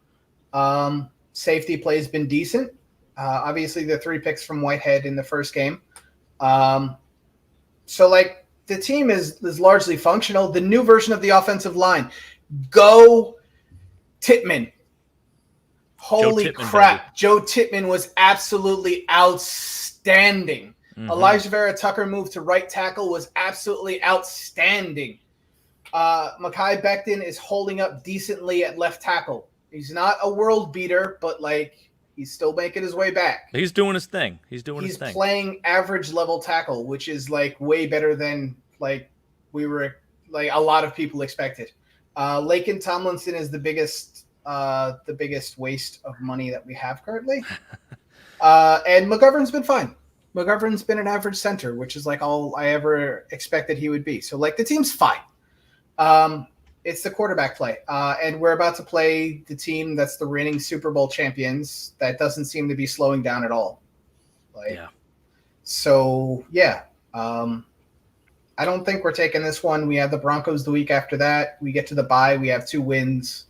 Speaker 3: Safety play has been decent. Obviously, the 3 picks from Whitehead in the first game. So, the team is largely functional. The new version of the offensive line. Go Tippmann. Holy crap. Baby. Joe Tippmann was absolutely outstanding. Mm-hmm. Elijah Vera Tucker moved to right tackle, was absolutely outstanding. Mekhi Becton is holding up decently at left tackle. He's not a world beater, but like he's still making his way back.
Speaker 1: He's doing his thing. He's
Speaker 3: playing average level tackle, which is like way better than like a lot of people expected. Laken Tomlinson is the biggest waste of money that we have currently. And McGovern's been fine. McGovern's been an average center, which is like all I ever expected he would be. So like the team's fine. It's the quarterback play. And we're about to play the team that's the reigning Super Bowl champions that doesn't seem to be slowing down at all. So, I don't think we're taking this one. We have the Broncos the week after that. We get to the bye. We have 2 wins.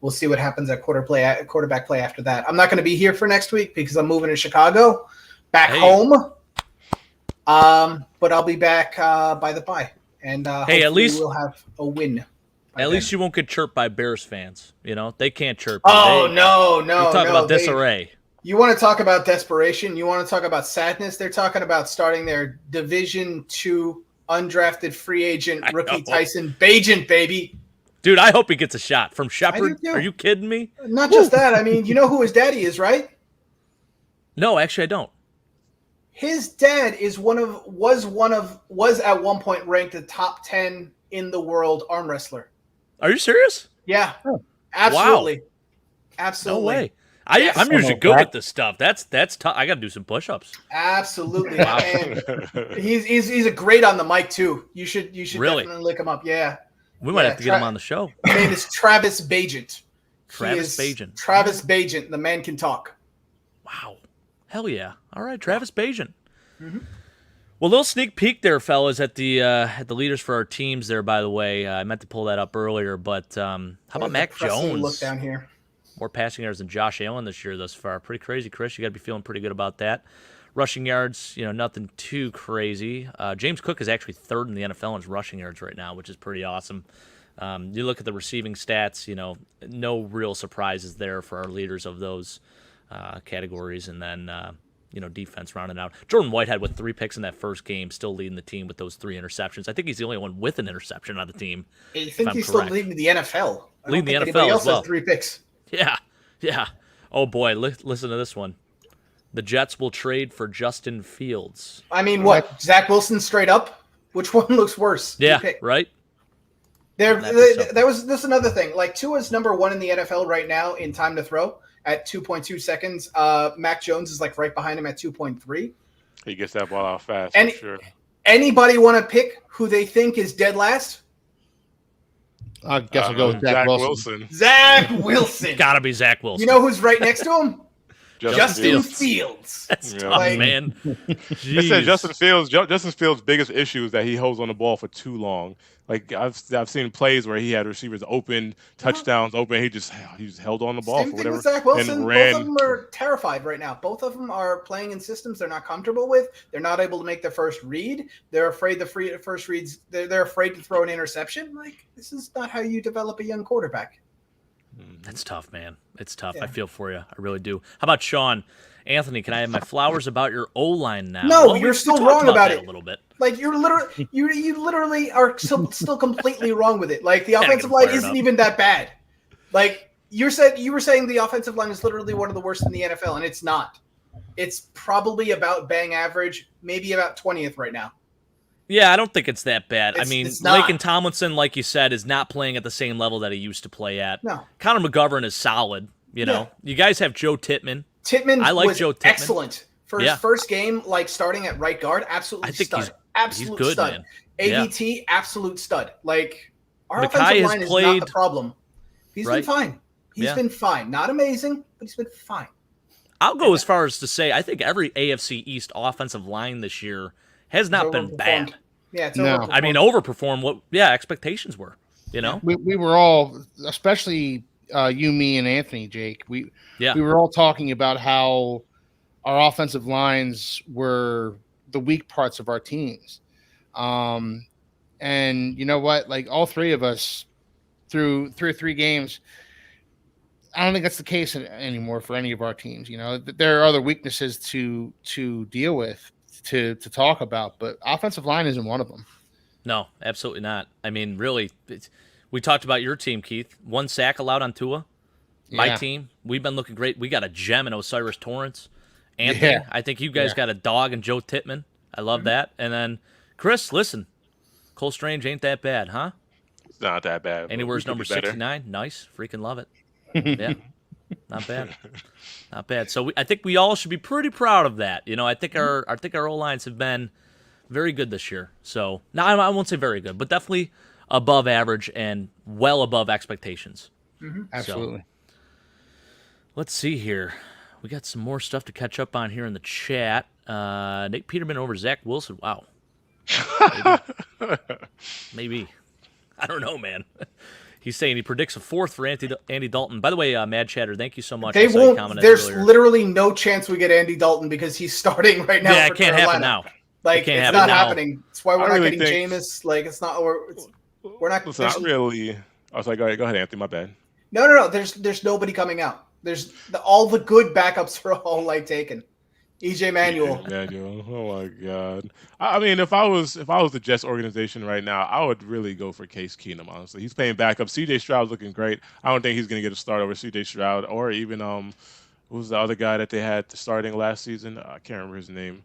Speaker 3: We'll see what happens at quarterback play after that. I'm not going to be here for next week because I'm moving to Chicago, back home. But I'll be back by the bye. And
Speaker 1: at least
Speaker 3: we'll have a win.
Speaker 1: At least you won't get chirped by Bears fans. You know, they can't chirp.
Speaker 3: No.
Speaker 1: You talk about disarray.
Speaker 3: You want to talk about desperation? You want to talk about sadness? They're talking about starting their Division II undrafted free agent rookie Tyson Bagent, baby.
Speaker 1: Dude, I hope he gets a shot from Shepard. Are you kidding me?
Speaker 3: Not just that. I mean, you know who his daddy is, right?
Speaker 1: No, actually, I don't.
Speaker 3: His dad was at one point ranked the top 10 in the world arm wrestler.
Speaker 1: Are you serious?
Speaker 3: Yeah, absolutely.
Speaker 1: Wow.
Speaker 3: Absolutely.
Speaker 1: No way. I'm usually good with this stuff. That's tough. I got to do some push-ups.
Speaker 3: Absolutely. And he's a great on the mic too. You should
Speaker 1: really?
Speaker 3: Definitely look him up. Yeah.
Speaker 1: We might have to get him on the show.
Speaker 3: His name is Travis Bagent.
Speaker 1: Travis Bagent.
Speaker 3: Travis Bagent. The man can talk.
Speaker 1: Wow. Hell yeah. All right, Travis Bagent. Mm-hmm. Well, little sneak peek there, fellas, at the leaders for our teams there, by the way. I meant to pull that up earlier, but how about Mac Jones?
Speaker 3: Look down here.
Speaker 1: More passing yards than Josh Allen this year thus far. Pretty crazy, Chris. You got to be feeling pretty good about that. Rushing yards, nothing too crazy. James Cook is actually third in the NFL in his rushing yards right now, which is pretty awesome. You look at the receiving stats, no real surprises there for our leaders of those categories. And then, defense rounding out. Jordan Whitehead with 3 picks in that first game, still leading the team with those 3 interceptions. I think he's the only one with an interception on the team.
Speaker 3: I think he's still leading the NFL.
Speaker 1: Leading the NFL as well.
Speaker 3: Has 3 picks.
Speaker 1: Yeah. Oh, boy, listen to this one. The Jets will trade for Justin Fields.
Speaker 3: I mean, what? Zach Wilson straight up? Which one looks worse?
Speaker 1: Yeah, right?
Speaker 3: That's another thing. Like, Tua's number 1 in the NFL right now in time to throw at 2.2 seconds. Mac Jones is, like, right behind him at 2.3.
Speaker 2: He gets that ball out fast,
Speaker 3: for
Speaker 2: sure.
Speaker 3: Anybody want to pick who they think is dead last?
Speaker 4: I guess I'll go with Zach Wilson.
Speaker 3: Zach Wilson.
Speaker 1: Gotta be Zach Wilson.
Speaker 3: You know who's right next to him?
Speaker 2: Justin
Speaker 3: Fields.
Speaker 1: That's tough, man.
Speaker 2: I said Justin Fields' biggest issue is that he holds on the ball for too long. Like I've seen plays where he had receivers open, touchdowns open. He just held on the ball
Speaker 3: Same
Speaker 2: for
Speaker 3: thing
Speaker 2: whatever.
Speaker 3: With Zach Wilson.
Speaker 2: And ran.
Speaker 3: Both of them are terrified right now. Both of them are playing in systems they're not comfortable with. They're not able to make their first read. They're afraid first reads. They're afraid to throw an interception. Like, this is not how you develop a young quarterback.
Speaker 1: That's tough, man. It's tough. Yeah. I feel for you. I really do. How about Sean? Anthony, can I have my flowers about your O-line now?
Speaker 3: No, you're still wrong about it.
Speaker 1: A little bit.
Speaker 3: Like, you literally are still completely wrong with it. Like, the offensive line isn't even that bad. Like, you were saying the offensive line is literally one of the worst in the NFL, and it's not. It's probably about bang average, maybe about 20th right now.
Speaker 1: Yeah, I don't think it's that bad.
Speaker 3: It's
Speaker 1: Laken Tomlinson, like you said, is not playing at the same level that he used to play at.
Speaker 3: No.
Speaker 1: Connor McGovern is solid. You guys have Joe Tittman.
Speaker 3: I like Joe Tittman. Excellent for his first game, like starting at right guard. Absolutely stud. Absolute
Speaker 1: good,
Speaker 3: stud.
Speaker 1: Man.
Speaker 3: ADT, absolute stud. Like, our
Speaker 1: Mackay
Speaker 3: offensive line is not the problem. He's been fine. He's been fine. Not amazing, but he's been fine.
Speaker 1: I'll go as far as to say I think every AFC East offensive line this year has not been bad.
Speaker 3: Yeah, it's
Speaker 1: overperformed. I mean, overperformed what expectations were.
Speaker 4: We were all, especially you, me, and Anthony, Jake. We were all talking about how our offensive lines were the weak parts of our teams. And you know what? Like, all 3 of us through 3 games, I don't think that's the case anymore for any of our teams. There are other weaknesses to deal with, to talk about, but offensive line isn't one of them.
Speaker 1: No, absolutely not. I mean, really, we talked about your team, Keith. 1 sack allowed on Tua. My team, we've been looking great. We got a gem in Osiris Torrance. Anthony, I think you guys got a dog in Joe Tittman. I love that. And then, Chris, listen, Cole Strange ain't that bad, huh?
Speaker 2: It's not that bad.
Speaker 1: Anywhere's number 69. Nice. Freaking love it. Yeah. Not bad. Not bad. So I think we all should be pretty proud of that. You know, I think our O-lines have been very good this year. So, no, I won't say very good, but definitely above average and well above expectations.
Speaker 4: Absolutely.
Speaker 1: So, let's see here. We got some more stuff to catch up on here in the chat. Nate Peterman over Zach Wilson. Wow. Maybe. I don't know, man. He's saying he predicts a fourth for Andy Dalton. By the way, Mad Chatter, thank you so much.
Speaker 3: They won't. There's literally no chance we get Andy Dalton because he's starting right now.
Speaker 1: Yeah, it can't happen now.
Speaker 3: Like, it's not happening. That's why we're not getting Jameis. Like, it's not. We're not.
Speaker 2: It's not really. I was like, all right, go ahead, Anthony. My bad.
Speaker 3: No. There's nobody coming out. There's all the good backups are all like taken. EJ Manuel.
Speaker 2: Oh my God. I mean, if I was the Jets organization right now, I would really go for Case Keenum. Honestly, he's playing backup. CJ Stroud's looking great. I don't think he's going to get a start over CJ Stroud or even who's the other guy that they had starting last season? I can't remember his name.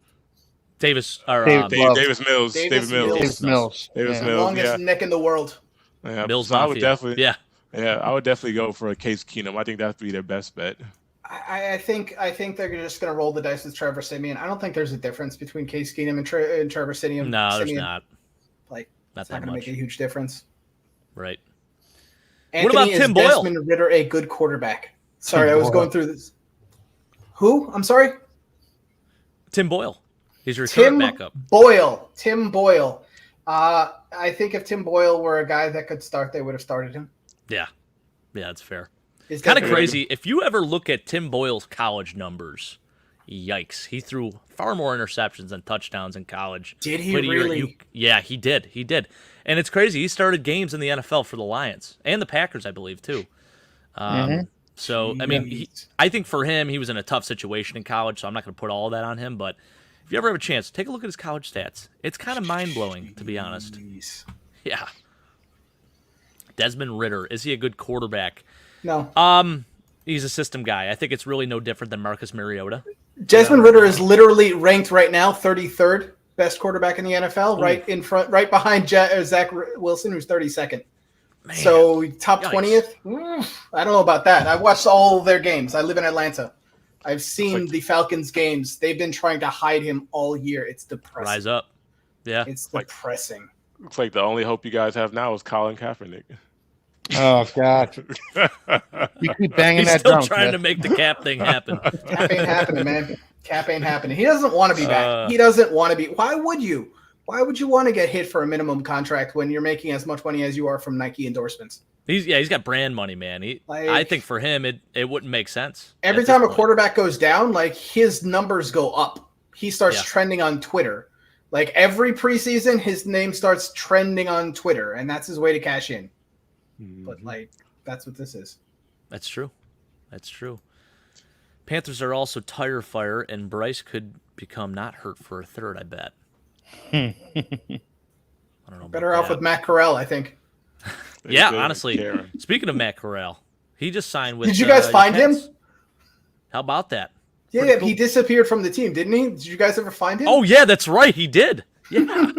Speaker 1: Davis
Speaker 2: Mills.
Speaker 3: Davis Mills. Longest neck in the world.
Speaker 2: Yeah,
Speaker 1: Mills.
Speaker 2: So I would definitely.
Speaker 1: Yeah.
Speaker 2: Yeah, I would definitely go for a Case Keenum. I think that'd be their best bet.
Speaker 3: I think they're just going to roll the dice with Trevor Siemian. I don't think there's a difference between Case Keenum and Trevor Siemian.
Speaker 1: No, there's not.
Speaker 3: Like,
Speaker 1: not
Speaker 3: it's not going to make a huge difference.
Speaker 1: Right.
Speaker 3: Anthony,
Speaker 1: what about Tim Boyle?
Speaker 3: Desmond Ridder a good quarterback? Sorry, I was going through this. Who? I'm sorry?
Speaker 1: Tim Boyle. He's your current backup.
Speaker 3: Tim Boyle. I think if Tim Boyle were a guy that could start, they would have started him.
Speaker 1: Yeah, that's fair. It's kind of crazy. If you ever look at Tim Boyle's college numbers, yikes. He threw far more interceptions than touchdowns in college.
Speaker 3: Did he really?
Speaker 1: Yeah, he did. And it's crazy. He started games in the NFL for the Lions and the Packers, I believe, too. So, I mean, I think for him, he was in a tough situation in college, so I'm not going to put all of that on him. But if you ever have a chance, take a look at his college stats. It's kind of mind-blowing, to be honest. Yeah. Desmond Ridder, is he a good quarterback?
Speaker 3: No.
Speaker 1: He's a system guy. I think it's really no different than Marcus Mariota.
Speaker 3: Desmond Ridder is literally ranked right now 33rd best quarterback in the NFL, right in front, right behind Zach Wilson, who's 32nd. Man, so top 20th? I don't know about that. I've watched all their games. I live in Atlanta. I've seen the Falcons games. They've been trying to hide him all year. It's depressing.
Speaker 1: Rise up. Yeah.
Speaker 3: It's depressing.
Speaker 2: Looks like the only hope you guys have now is Colin Kaepernick.
Speaker 4: Oh, God. You keep banging that drum.
Speaker 1: He's still trying to make the cap thing happen.
Speaker 3: Cap ain't happening, man. Cap ain't happening. He doesn't want to be back. He doesn't want to be. Why would you? Why would you want to get hit for a minimum contract when you're making as much money as you are from Nike endorsements?
Speaker 1: He's got brand money, man. I think for him, it wouldn't make sense.
Speaker 3: Every time a quarterback goes down, like his numbers go up. He starts trending on Twitter. Like every preseason, his name starts trending on Twitter, and that's his way to cash in. But like, that's what this is.
Speaker 1: That's true. Panthers are also tire fire, and Bryce could become not hurt for a third, I bet. I don't know.
Speaker 3: Better off with Matt Corral, I think.
Speaker 1: Yeah, honestly. Speaking of Matt Corral, he just signed with.
Speaker 3: Did you guys find him?
Speaker 1: How about that?
Speaker 3: Yeah, he disappeared from the team, didn't he? Did you guys ever find him?
Speaker 1: Oh yeah, that's right, he did. Yeah.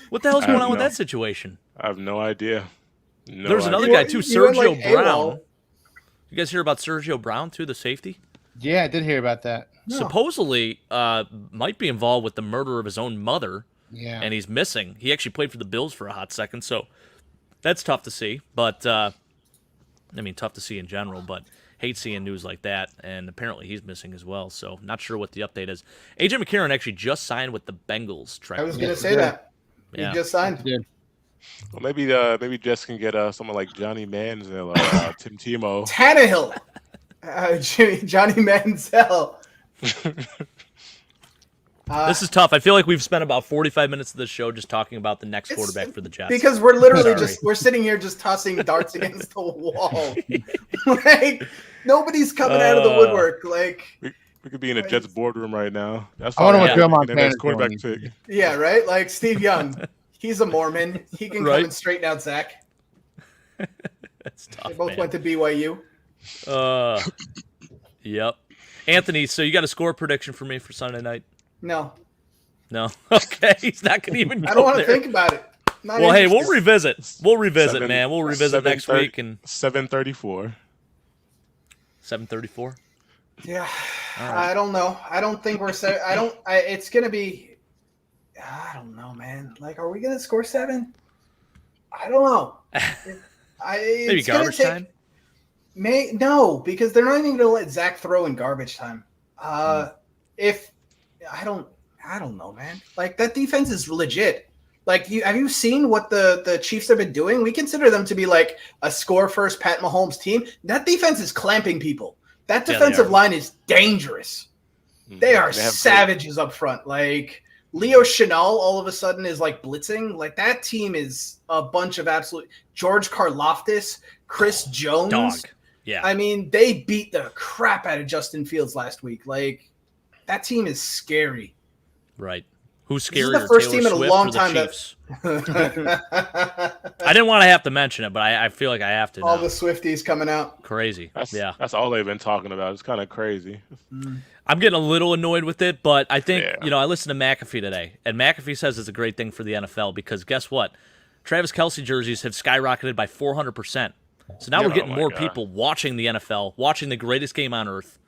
Speaker 1: What the hell's going on with that situation?
Speaker 2: I have no idea.
Speaker 1: There's another guy too, Sergio Brown. You guys hear about Sergio Brown too, the safety?
Speaker 4: Yeah, I did hear about that.
Speaker 3: No.
Speaker 1: Supposedly, might be involved with the murder of his own mother.
Speaker 4: Yeah.
Speaker 1: And he's missing. He actually played for the Bills for a hot second, so that's tough to see. But tough to see in general, but hate seeing news like that. And apparently he's missing as well, so not sure what the update is. AJ McCarron actually just signed with the Bengals.
Speaker 3: I was going to say that. He just signed.
Speaker 4: He did.
Speaker 2: Well, maybe Jess can get someone like Johnny Manziel, Tim Tebow,
Speaker 3: Tannehill, Johnny Manziel.
Speaker 1: This is tough. I feel like we've spent about 45 minutes of this show just talking about the next quarterback for the Jets.
Speaker 3: Because we're literally we're sitting here just tossing darts against the wall. Like nobody's coming out of the woodwork. Like
Speaker 2: we could be in a Jets boardroom right now. That's
Speaker 4: I wonder what Joe Montana's
Speaker 2: quarterback pick.
Speaker 3: Yeah, right. Like Steve Young. He's a Mormon. He can come and straighten out Zach.
Speaker 1: That's tough.
Speaker 3: They both went to BYU.
Speaker 1: Yep. Anthony, so you got a score prediction for me for Sunday night?
Speaker 3: No.
Speaker 1: No? Okay, he's not going to even go
Speaker 3: I don't want to
Speaker 1: there.
Speaker 3: think about it. Not
Speaker 1: Well, hey,
Speaker 3: interested.
Speaker 1: we'll revisit. We'll revisit, man. We'll revisit next week. And
Speaker 2: 7:34.
Speaker 1: 7:34?
Speaker 3: Yeah.
Speaker 1: All right.
Speaker 3: I don't know. I don't think we're it's going to be, I don't know, man. Like, are we going to score 7? I don't know.
Speaker 1: Maybe garbage time?
Speaker 3: No, because they're not even going to let Zach throw in garbage time. If I don't know, man. Like, that defense is legit. Like, have you seen what the Chiefs have been doing? We consider them to be like a score first Pat Mahomes team. That defense is clamping people. That defensive line is dangerous. They are savages up front. Like, Leo Chenal all of a sudden is like blitzing. Like, that team is a bunch of absolute George Karlaftis, Chris Jones.
Speaker 1: Dog. Yeah.
Speaker 3: I mean, they beat the crap out of Justin Fields last week. Like, that team is scary.
Speaker 1: Right. Who's
Speaker 3: This is
Speaker 1: scarier,
Speaker 3: the first
Speaker 1: Taylor
Speaker 3: team in a
Speaker 1: Swift
Speaker 3: long
Speaker 1: or the
Speaker 3: time
Speaker 1: Chiefs?
Speaker 3: that
Speaker 1: I didn't want to have to mention it, but I feel like I have to
Speaker 3: all
Speaker 1: now.
Speaker 3: the Swifties coming out.
Speaker 1: Crazy.
Speaker 2: That's all they've been talking about. It's kind of crazy.
Speaker 1: I'm getting a little annoyed with it, but I think, I listened to McAfee today, and McAfee says it's a great thing for the NFL because guess what? Travis Kelce jerseys have skyrocketed by 400%. So now we're getting more people watching the NFL, watching the greatest game on earth.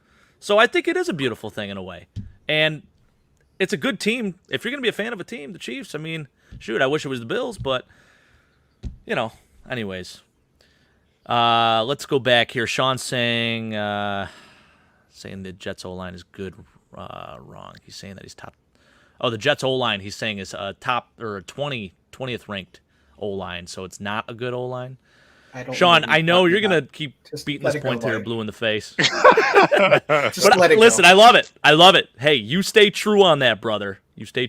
Speaker 1: So I think it is a beautiful thing in a way. And it's a good team. If you're going to be a fan of a team, the Chiefs, I mean, shoot, I wish it was the Bills, but, anyways. Let's go back here. Sean's saying the Jets O-line is good, wrong. He's saying that he's top. Oh, the Jets O-line, he's saying is top or 20th ranked O-line, so it's not a good O-line. Sean, I know you're going to keep beating this point till you're blue in the face.
Speaker 3: Just let it
Speaker 1: listen,
Speaker 3: go.
Speaker 1: I love it. I love it. Hey, you stay true on that, brother. Alex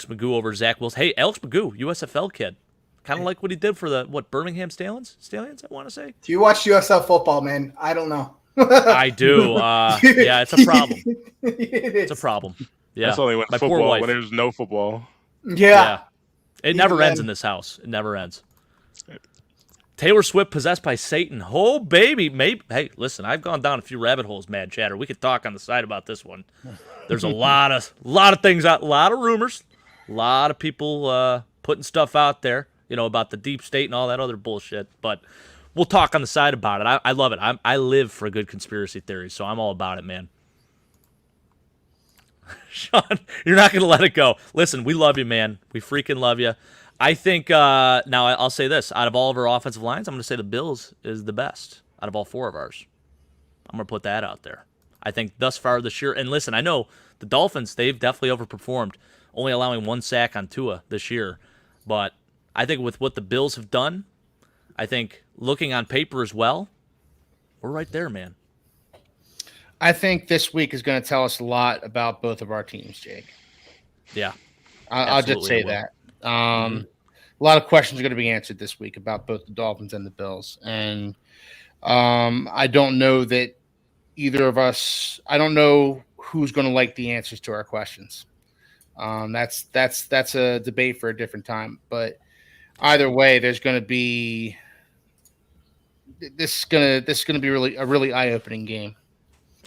Speaker 1: Magoo over Zach Wilson. Hey, Alex Magoo, USFL kid. Kind of like what he did for the, Birmingham Stallions, I want to say.
Speaker 3: Do you watch USL football, man? I don't know.
Speaker 1: I do. Yeah, it's a problem. It's a problem. Yeah.
Speaker 2: That's only when
Speaker 1: My poor
Speaker 2: football,
Speaker 1: wife.
Speaker 2: when there's no football.
Speaker 3: Yeah.
Speaker 1: It never
Speaker 3: Even
Speaker 1: ends in this house. It never ends. Taylor Swift possessed by Satan. Oh, baby. Maybe. Hey, listen, I've gone down a few rabbit holes, Mad Chatter. We could talk on the side about this one. There's a lot of things out, a lot of rumors, a lot of people putting stuff out there, about the deep state and all that other bullshit. But we'll talk on the side about it. I love it. I live for a good conspiracy theory, so I'm all about it, man. Sean, you're not going to let it go. Listen, we love you, man. We freaking love you. I think, now I'll say this. Out of all of our offensive lines, I'm going to say the Bills is the best out of all 4 of ours. I'm going to put that out there. I think thus far this year, and listen, I know the Dolphins, they've definitely overperformed, only allowing 1 sack on Tua this year. But I think with what the Bills have done, I think looking on paper as well, we're right there, man.
Speaker 4: I think this week is going to tell us a lot about both of our teams, Jake.
Speaker 1: Yeah.
Speaker 4: I'll just say that. A lot of questions are going to be answered this week about both the Dolphins and the Bills. And I don't know that either of us – I don't know who's going to like the answers to our questions. That's a debate for a different time. But either way, there's going to be – this is going to be really a really eye-opening game.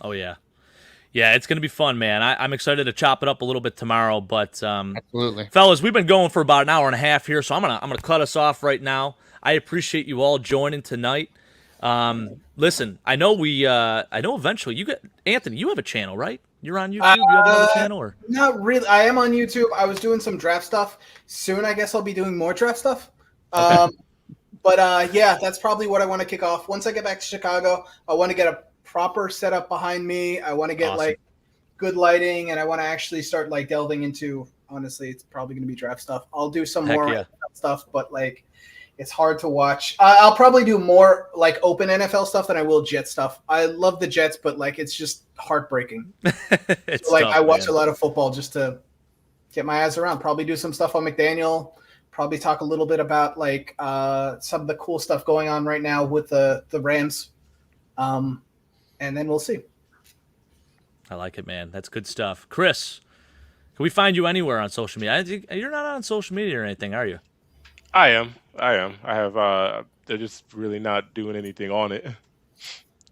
Speaker 1: Oh, yeah. Yeah, it's going to be fun, man. I'm excited to chop it up a little bit tomorrow. But,
Speaker 4: absolutely.
Speaker 1: Fellas, we've been going for about an hour and a half here, so I'm gonna cut us off right now. I appreciate you all joining tonight. Listen, I know eventually you Anthony, you have a channel, right? You're on YouTube? You have another channel? Or?
Speaker 3: Not really. I am on YouTube. I was doing some draft stuff. Soon, I guess I'll be doing more draft stuff.
Speaker 1: Okay.
Speaker 3: But yeah, that's probably what I want to kick off. Once I get back to Chicago, I want to get a proper setup behind me. I want to get
Speaker 1: Awesome.
Speaker 3: Good lighting, and I want to actually start delving into, honestly, it's probably going to be draft stuff. I'll do some more stuff, but it's hard to watch. I'll probably do more open NFL stuff than I will Jet stuff. I love the Jets, but it's just heartburking.
Speaker 1: It's
Speaker 3: so,
Speaker 1: tough,
Speaker 3: I watch
Speaker 1: man.
Speaker 3: a lot of football just to get my eyes around. Probably do some stuff on McDaniel. Probably talk a little bit about some of the cool stuff going on right now with the Rams. And then we'll see.
Speaker 1: I like it, man. That's good stuff. Chris, can we find you anywhere on social media? You're not on social media or anything, are you?
Speaker 2: I am. I have they're just really not doing anything on it.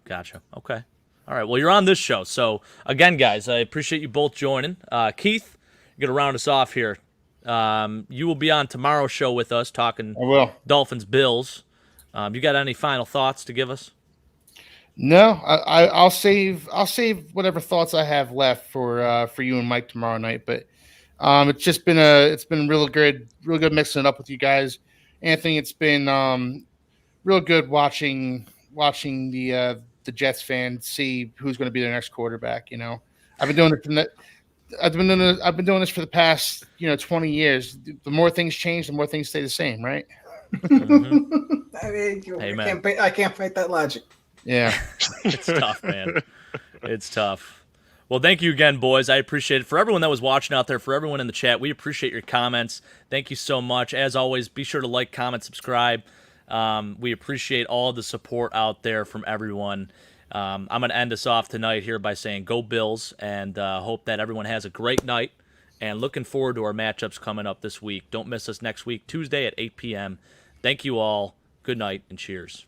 Speaker 1: Gotcha. Okay. All right. Well, you're on this show. So, again, guys, I appreciate you both joining. Keith, you're going to round us off here. You will be on tomorrow's show with us talking
Speaker 4: I will.
Speaker 1: Dolphins Bills. You got any final thoughts to give us?
Speaker 4: No, I'll save whatever thoughts I have left for you and Mike tomorrow night. But it's been real good mixing it up with you guys, Anthony. It's been real good watching the Jets fans see who's going to be their next quarterback. You know, I've been doing this for the past 20 years. The more things change, the more things stay the same, right?
Speaker 1: Mm-hmm.
Speaker 3: I mean,
Speaker 1: Amen.
Speaker 3: I can't fight that logic.
Speaker 4: Yeah.
Speaker 1: It's tough, man. It's tough. Well, thank you again, boys. I appreciate it. For everyone that was watching out there, for everyone in the chat, we appreciate your comments. Thank you so much. As always, be sure to like, comment, subscribe. We appreciate all the support out there from everyone. I'm going to end us off tonight here by saying go Bills, and hope that everyone has a great night, and looking forward to our matchups coming up this week. Don't miss us next week, Tuesday at 8 p.m. Thank you all. Good night and cheers.